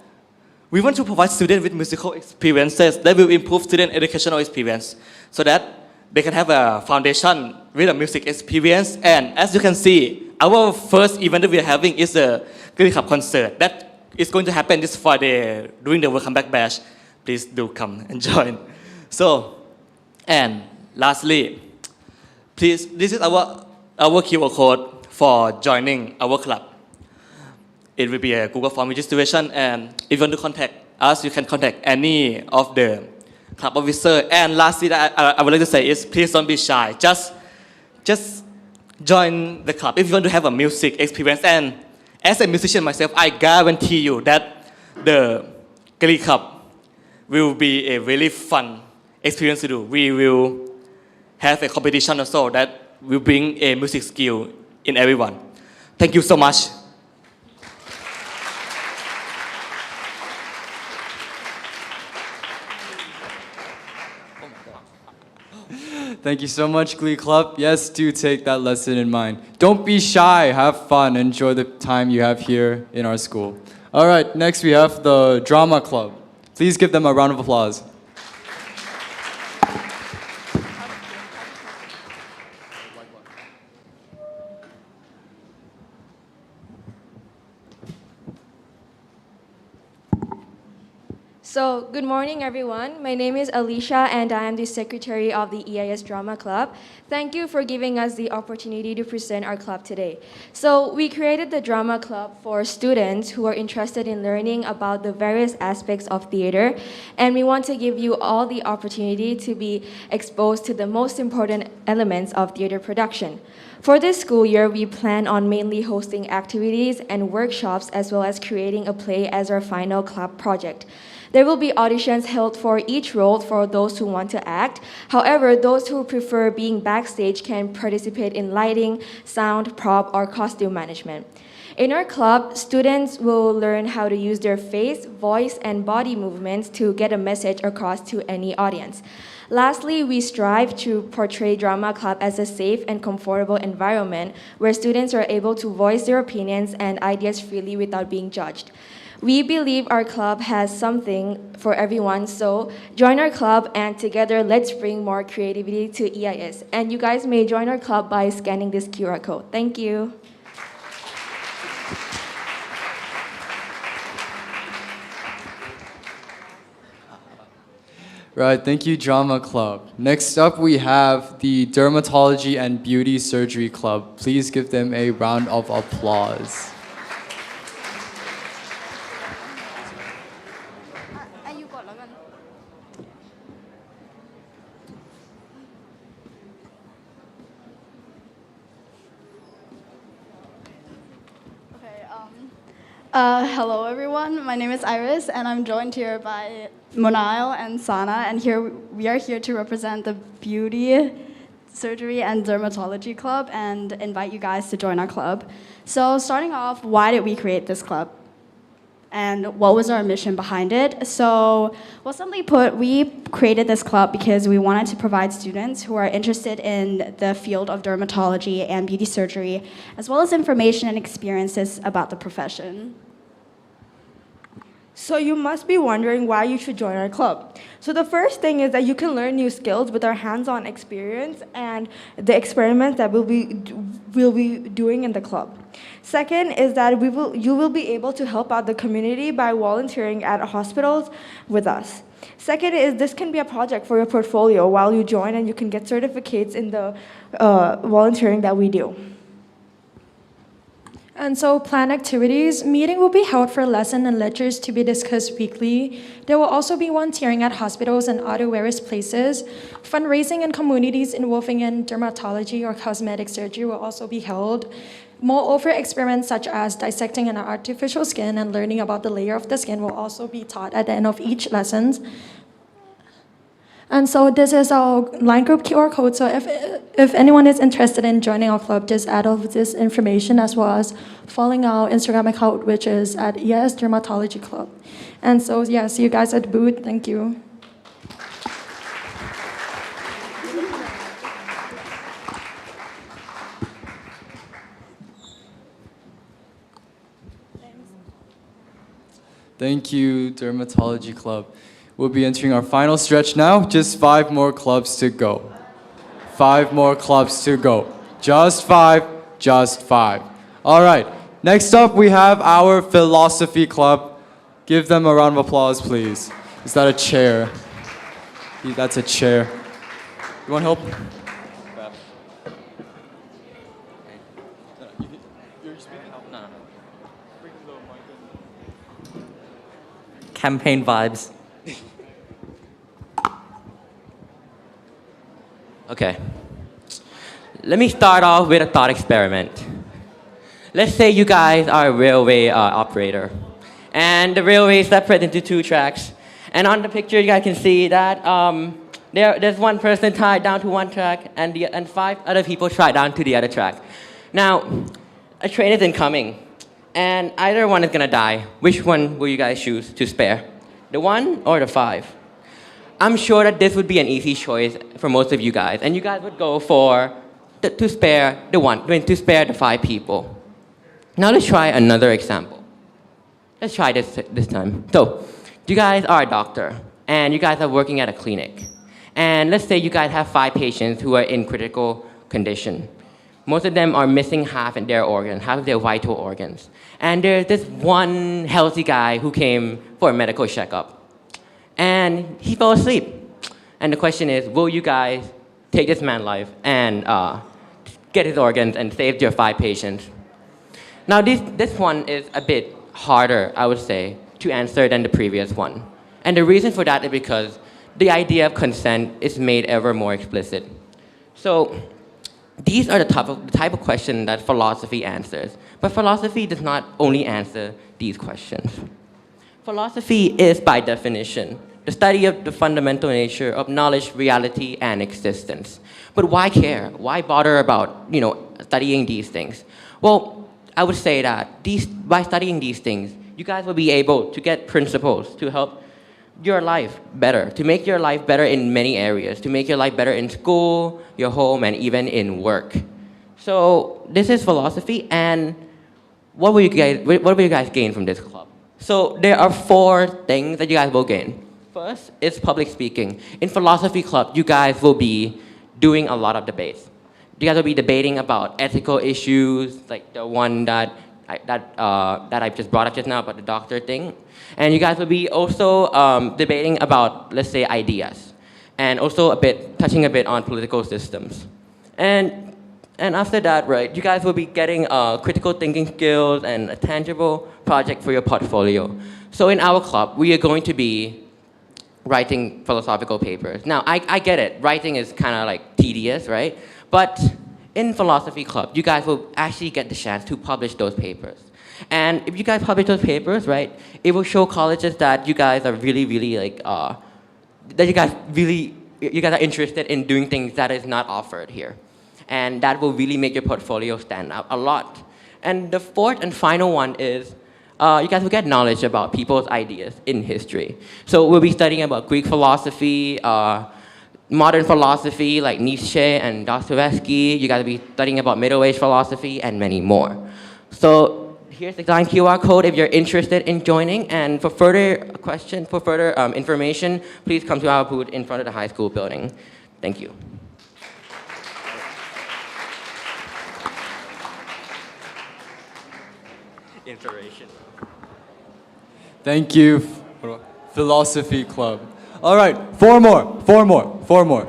we want to provide students with musical experiences that will improve student educational experience so that they can have a foundation with a music experience. And as you can see, our first event that we are having is the Glee Club concert. That is going to happen this Friday during the Welcome Back Bash. Please do come and join. So, and lastly, please, this is our QR code for joining our club. It will be a Google Form registration, and if you want to contact us, you can contact any of the club officer. And lastly, I would like to say is please don't be shy. Just join the club if you want to have a music experience. And as a musician myself, I guarantee you that the Glee Club will be a really fun experience to do. We will have a competition also that will bring a music skill in everyone. Thank you so much. Thank you so much, Glee Club. Yes, do take that lesson in mind. Don't be shy, have fun, enjoy the time you have here in our school. All right, next we have the Drama Club. Please give them a round of applause. So, good morning, everyone. My name is Alicia, and I am the secretary of the EIS Drama Club. Thank you for giving us the opportunity to present our club today. So, we created the Drama Club for students who are interested in learning about the various aspects of theater, and we want to give you all the opportunity to be exposed to the most important elements of theater production. For this school year, we plan on mainly hosting activities and workshops as well as creating a play as our final club project. There will be auditions held for each role for those who want to act. However, those who prefer being backstage can participate in lighting, sound, prop, or costume management. In our club, students will learn how to use their face, voice, and body movements to get a message across to any audience. Lastly, we strive to portray Drama Club as a safe and comfortable environment where students are able to voice their opinions and ideas freely without being judged. We believe our club has something for everyone, so join our club and together let's bring more creativity to EIS. And you guys may join our club by scanning this QR code. Thank you. Right, thank you, Drama Club. Next up, we have the Dermatology and Beauty Surgery Club. Please give them a round of applause. Hello everyone, my name is Iris and I'm joined here by Monail and Sana, and we are here to represent the Beauty, Surgery and Dermatology Club and invite you guys to join our club. So starting off, why did we create this club? And what was our mission behind it? So, well, simply put, we created this club because we wanted to provide students who are interested in the field of dermatology and beauty surgery, as well as information and experiences about the profession. So you must be wondering why you should join our club. So the first thing is that you can learn new skills with our hands-on experience and the experiments that we'll be doing in the club. Second is that you will be able to help out the community by volunteering at hospitals with us. Second is this can be a project for your portfolio while you join, and you can get certificates in the volunteering that we do. And so plan activities. Meeting will be held for lesson and lectures to be discussed weekly. There will also be volunteering at hospitals and other various places. Fundraising and communities involving in dermatology or cosmetic surgery will also be held. Moreover, experiments such as dissecting an artificial skin and learning about the layer of the skin will also be taught at the end of each lesson. And so this is our line group QR code. So if anyone is interested in joining our club, just add all of this information as well as following our Instagram account, which is at EIS Dermatology Club. And so, yeah, see you guys at the booth. Thank you. Thank you, Dermatology Club. We'll be entering our final stretch now. Just 5 more clubs to go. 5 more clubs to go. Just 5, just 5. All right, next up we have our Philosophy Club. Give them a round of applause, please. Is that a chair? That's a chair. You want help? Campaign vibes. Okay. Let me start off with a thought experiment. Let's say you guys are a railway operator, and the railway is separated into 2 tracks. And on the picture, you guys can see that there's one person tied down to one track, and 5 other people tied down to the other track. Now, a train is incoming, and either one is gonna die. Which one will you guys choose to spare? The 1 or the 5? I'm sure that this would be an easy choice for most of you guys, and you guys would go for to spare the 1, to spare the 5 people. Now let's try another example. Let's try this time. So, you guys are a doctor, and you guys are working at a clinic, and let's say you guys have 5 patients who are in critical condition. Most of them are missing half of their organs, half of their vital organs. And there's this one healthy guy who came for a medical checkup. and he fell asleep. And the question is, will you guys take this man's life and get his organs and save your 5 patients? Now, this one is a bit harder, I would say, to answer than the previous one. And the reason for that is because the idea of consent is made ever more explicit. So these are the type of question that philosophy answers. But philosophy does not only answer these questions. Philosophy is, by definition, the study of the fundamental nature of knowledge, reality, and existence. But why care? Why bother about, studying these things? Well, I would say that by studying these things, you guys will be able to get principles to help your life better, to make your life better in many areas, to make your life better in school, your home, and even in work. So this is philosophy, and what will you guys gain from this club? So there are 4 things that you guys will gain. First is public speaking. In philosophy club, you guys will be doing a lot of debates. You guys will be debating about ethical issues, like the one that I just brought up just now about the doctor thing. And you guys will be also debating about, let's say, ideas. And also touching a bit on political systems. And after that, right, you guys will be getting critical thinking skills and a tangible project for your portfolio. So in our club, we are going to be writing philosophical papers. Now, I get it. Writing is kind of like tedious, right? But in philosophy club, you guys will actually get the chance to publish those papers. And if you guys publish those papers, right, it will show colleges that you guys are really, really that you guys are interested in doing things that is not offered here. And that will really make your portfolio stand out a lot. And the 4th and final one is you guys will get knowledge about people's ideas in history. So we'll be studying about Greek philosophy, modern philosophy like Nietzsche and Dostoevsky. You guys will be studying about Middle Age philosophy and many more. So here's the design QR code if you're interested in joining. And for further information, please come to our booth in front of the high school building. Thank you. Inspiration. Thank you, Philosophy Club. All right, 4 more.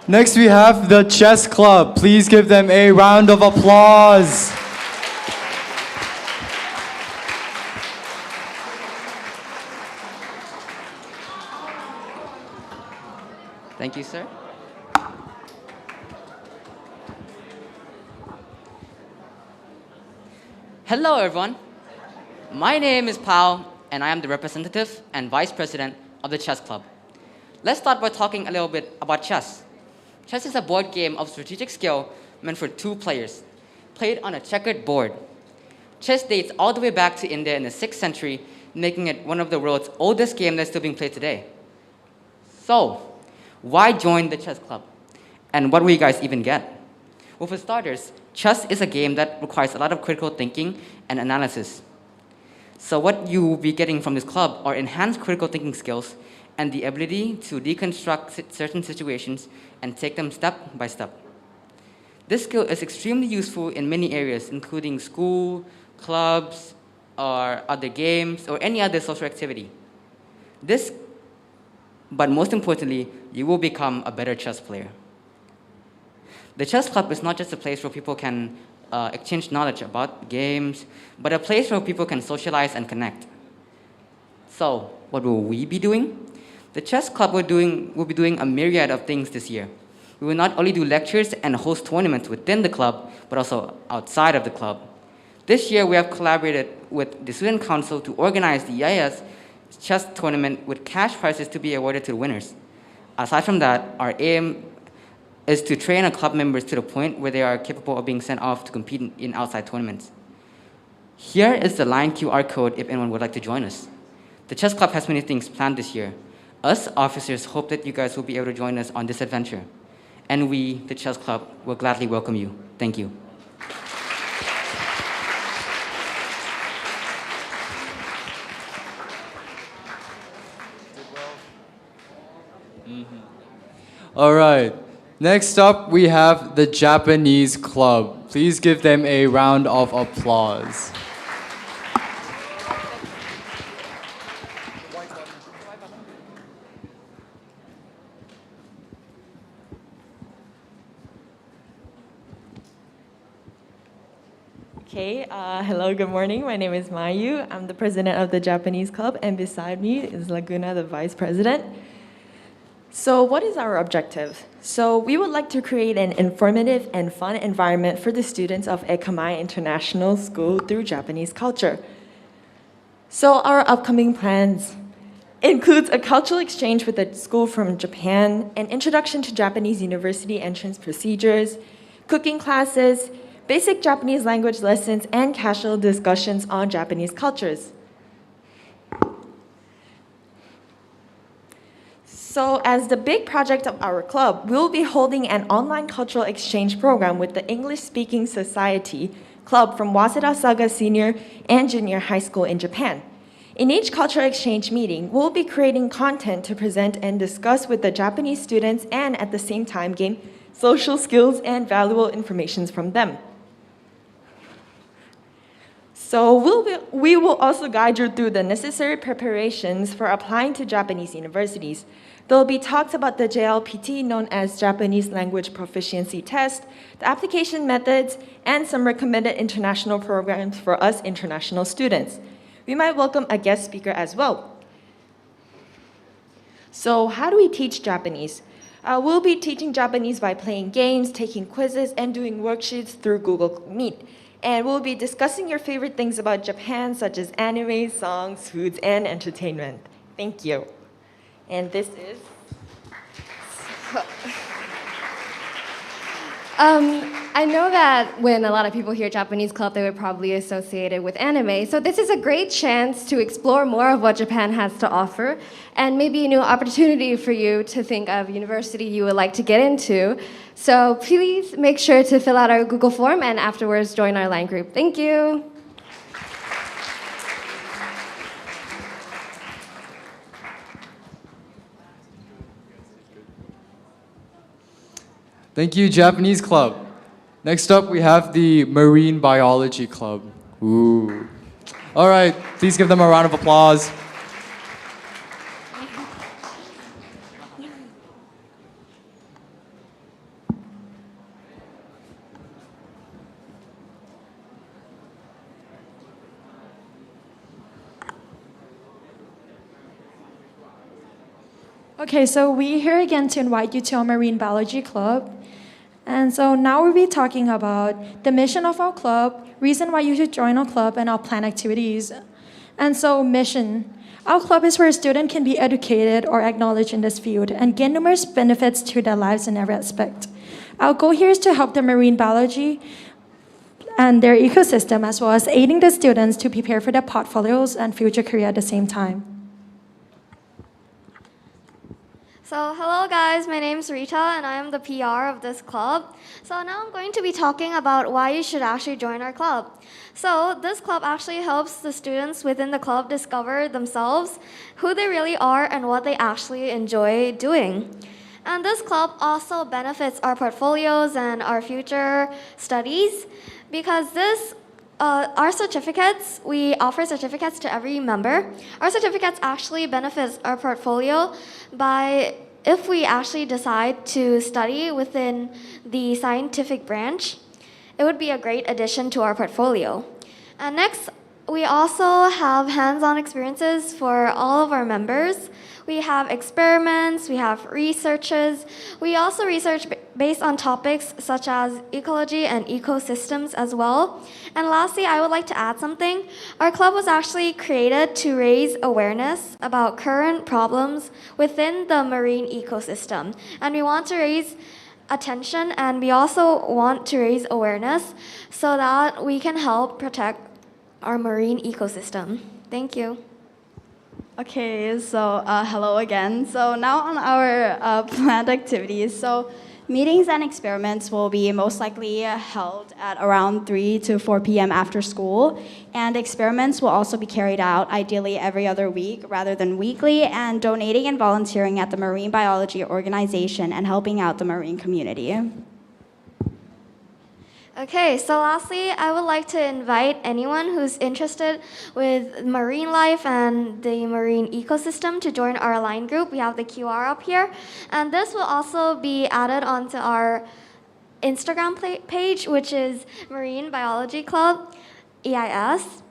Next we have the Chess Club. Please give them a round of applause. Thank you, sir. Hello, everyone. My name is Pao, and I am the representative and vice president of the Chess Club. Let's start by talking a little bit about chess. Chess is a board game of strategic skill meant for 2 players, played on a checkered board. Chess dates all the way back to India in the 6th century, making it one of the world's oldest games that's still being played today. So, why join the Chess Club? And what will you guys even get? Well, for starters, chess is a game that requires a lot of critical thinking and analysis. So what you will be getting from this club are enhanced critical thinking skills and the ability to deconstruct certain situations and take them step by step. This skill is extremely useful in many areas, including school, clubs, or other games, or any other social activity. But most importantly, you will become a better chess player. The Chess Club is not just a place where people can exchange knowledge about games, but a place where people can socialize and connect. So, what will we be doing? The Chess Club will be doing a myriad of things this year. We will not only do lectures and host tournaments within the club, but also outside of the club. This year, we have collaborated with the Student Council to organize the EIS chess tournament with cash prizes to be awarded to the winners. Aside from that, our aim is to train our club members to the point where they are capable of being sent off to compete in outside tournaments. Here is the line QR code if anyone would like to join us. The Chess Club has many things planned this year. Us officers hope that you guys will be able to join us on this adventure. And we, the Chess Club, will gladly welcome you. Thank you. All right. Next up, we have the Japanese Club. Please give them a round of applause. Okay, hello, good morning. My name is Mayu. I'm the president of the Japanese club, and beside me is Laguna, the vice president. So what is our objective? So we would like to create an informative and fun environment for the students of Ekamai International School through Japanese culture. So our upcoming plans includes a cultural exchange with a school from Japan, an introduction to Japanese university entrance procedures, cooking classes, basic Japanese language lessons, and casual discussions on Japanese cultures. So as the big project of our club, we'll be holding an online cultural exchange program with the English-Speaking Society Club from Waseda Saga Senior and Junior High School in Japan. In each cultural exchange meeting, we'll be creating content to present and discuss with the Japanese students and at the same time gain social skills and valuable information from them. So we will also guide you through the necessary preparations for applying to Japanese universities. There will be talks about the JLPT, known as Japanese Language Proficiency Test, the application methods, and some recommended international programs for us international students. We might welcome a guest speaker as well. So how do we teach Japanese? We'll be teaching Japanese by playing games, taking quizzes, and doing worksheets through Google Meet. And we'll be discussing your favorite things about Japan, such as anime, songs, foods, and entertainment. Thank you. And this is... I know that when a lot of people hear Japanese club, they would probably associate it with anime. So this is a great chance to explore more of what Japan has to offer, and maybe a new opportunity for you to think of university you would like to get into. So please make sure to fill out our Google form and afterwards join our line group. Thank you. Thank you, Japanese Club. Next up, we have the Marine Biology Club. Ooh. All right, please give them a round of applause. Okay, so we're here again to invite you to our Marine Biology Club. And so now we'll be talking about the mission of our club, reason why you should join our club, and our planned activities. And so mission. Our club is where a student can be educated or acknowledged in this field and gain numerous benefits to their lives in every aspect. Our goal here is to help the marine biology and their ecosystem, as well as aiding the students to prepare for their portfolios and future career at the same time. So hello guys, my name is Rita and I am the PR of this club. So now I'm going to be talking about why you should actually join our club. So this club actually helps the students within the club discover themselves, who they really are and what they actually enjoy doing. And this club also benefits our portfolios and our future studies because our certificates, we offer certificates to every member. Our certificates actually benefits our portfolio by if we actually decide to study within the scientific branch, it would be a great addition to our portfolio. And next, we also have hands-on experiences for all of our members. We have experiments, we have researches. We also research based on topics such as ecology and ecosystems as well. And lastly, I would like to add something. Our club was actually created to raise awareness about current problems within the marine ecosystem. And we want to raise attention and we also want to raise awareness so that we can help protect our marine ecosystem. Thank you. Okay, so hello again. So now on our planned activities. So meetings and experiments will be most likely held at around 3 to 4 p.m. after school. And experiments will also be carried out ideally every other week rather than weekly, and donating and volunteering at the Marine Biology Organization and helping out the marine community. Okay, so lastly, I would like to invite anyone who's interested with marine life and the marine ecosystem to join our line group. We have the QR up here, and this will also be added onto our Instagram page, which is Marine Biology Club, EIS.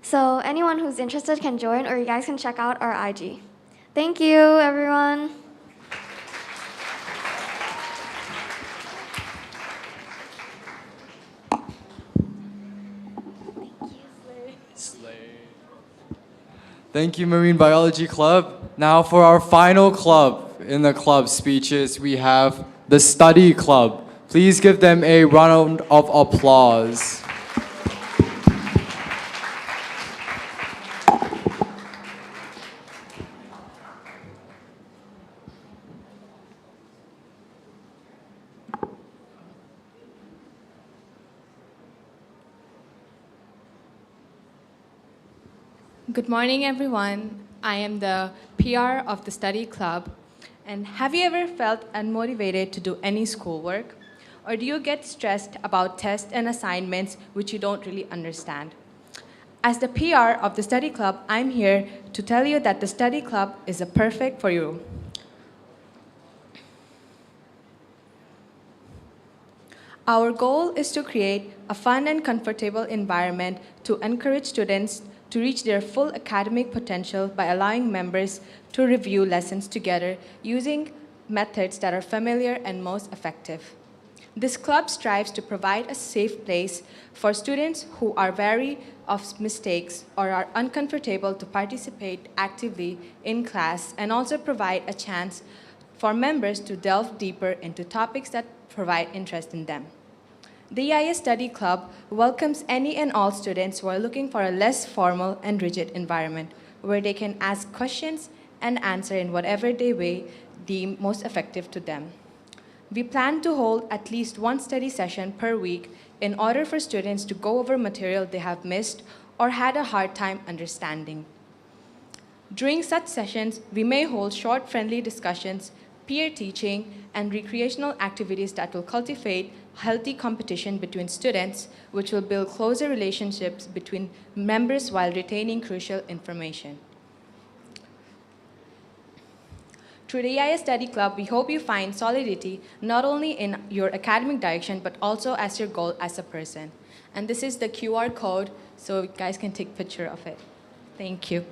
So anyone who's interested can join, or you guys can check out our IG. Thank you, everyone. Thank you, Marine Biology Club. Now for our final club in the club speeches, we have the Study Club. Please give them a round of applause. Good morning, everyone. I am the PR of the Study Club. And have you ever felt unmotivated to do any schoolwork? Or do you get stressed about tests and assignments which you don't really understand? As the PR of the Study Club, I'm here to tell you that the Study Club is perfect for you. Our goal is to create a fun and comfortable environment to encourage students to reach their full academic potential by allowing members to review lessons together using methods that are familiar and most effective. This club strives to provide a safe place for students who are wary of mistakes or are uncomfortable to participate actively in class, and also provide a chance for members to delve deeper into topics that provide interest in them. The EIS Study Club welcomes any and all students who are looking for a less formal and rigid environment where they can ask questions and answer in whatever way deem most effective to them. We plan to hold at least one study session per week in order for students to go over material they have missed or had a hard time understanding. During such sessions, we may hold short, friendly discussions, peer teaching, and recreational activities that will cultivate healthy competition between students, which will build closer relationships between members while retaining crucial information. Through the EIS Study Club, we hope you find solidity not only in your academic direction, but also as your goal as a person. And this is the QR code, so you guys can take a picture of it. Thank you.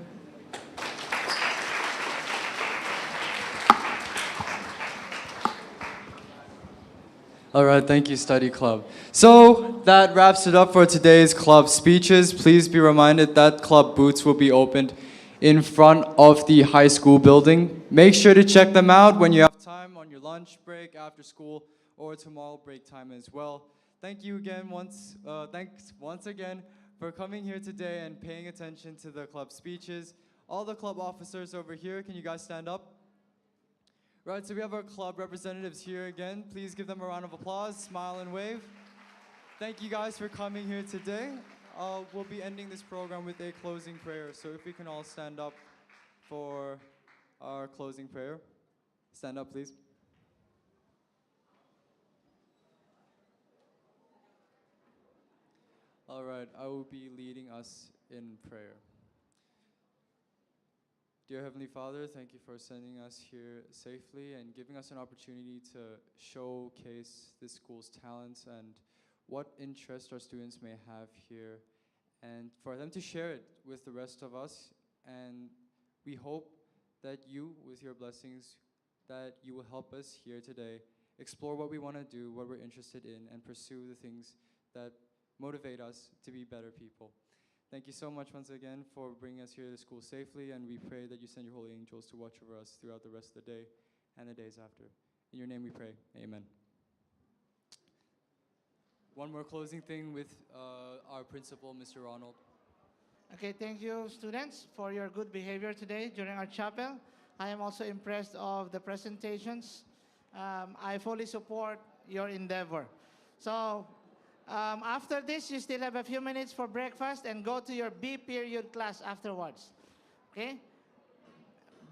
All right, thank you, Study Club. So that wraps it up for today's club speeches. Please be reminded that club booths will be opened in front of the high school building. Make sure to check them out when you have time on your lunch break, after school, or tomorrow break time as well. Thank you again thanks once again for coming here today and paying attention to the club speeches. All the club officers over here, can you guys stand up? Right, so we have our club representatives here again. Please give them a round of applause, smile and wave. Thank you guys for coming here today. We'll be ending this program with a closing prayer. So if we can all stand up for our closing prayer. Stand up, please. All right, I will be leading us in prayer. Dear Heavenly Father, thank you for sending us here safely and giving us an opportunity to showcase this school's talents and what interest our students may have here, and for them to share it with the rest of us. And we hope that you, with your blessings, that you will help us here today explore what we want to do, what we're interested in, and pursue the things that motivate us to be better people. Thank you so much once again for bringing us here to school safely, and we pray that you send your holy angels to watch over us throughout the rest of the day and the days after. In your name we pray, amen. One more closing thing with our principal, Mr. Ronald. Okay, thank you, students, for your good behavior today during our chapel. I am also impressed of the presentations. I fully support your endeavor. So, after this, you still have a few minutes for breakfast and go to your B period class afterwards. Okay?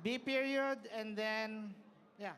B period, and then, yeah.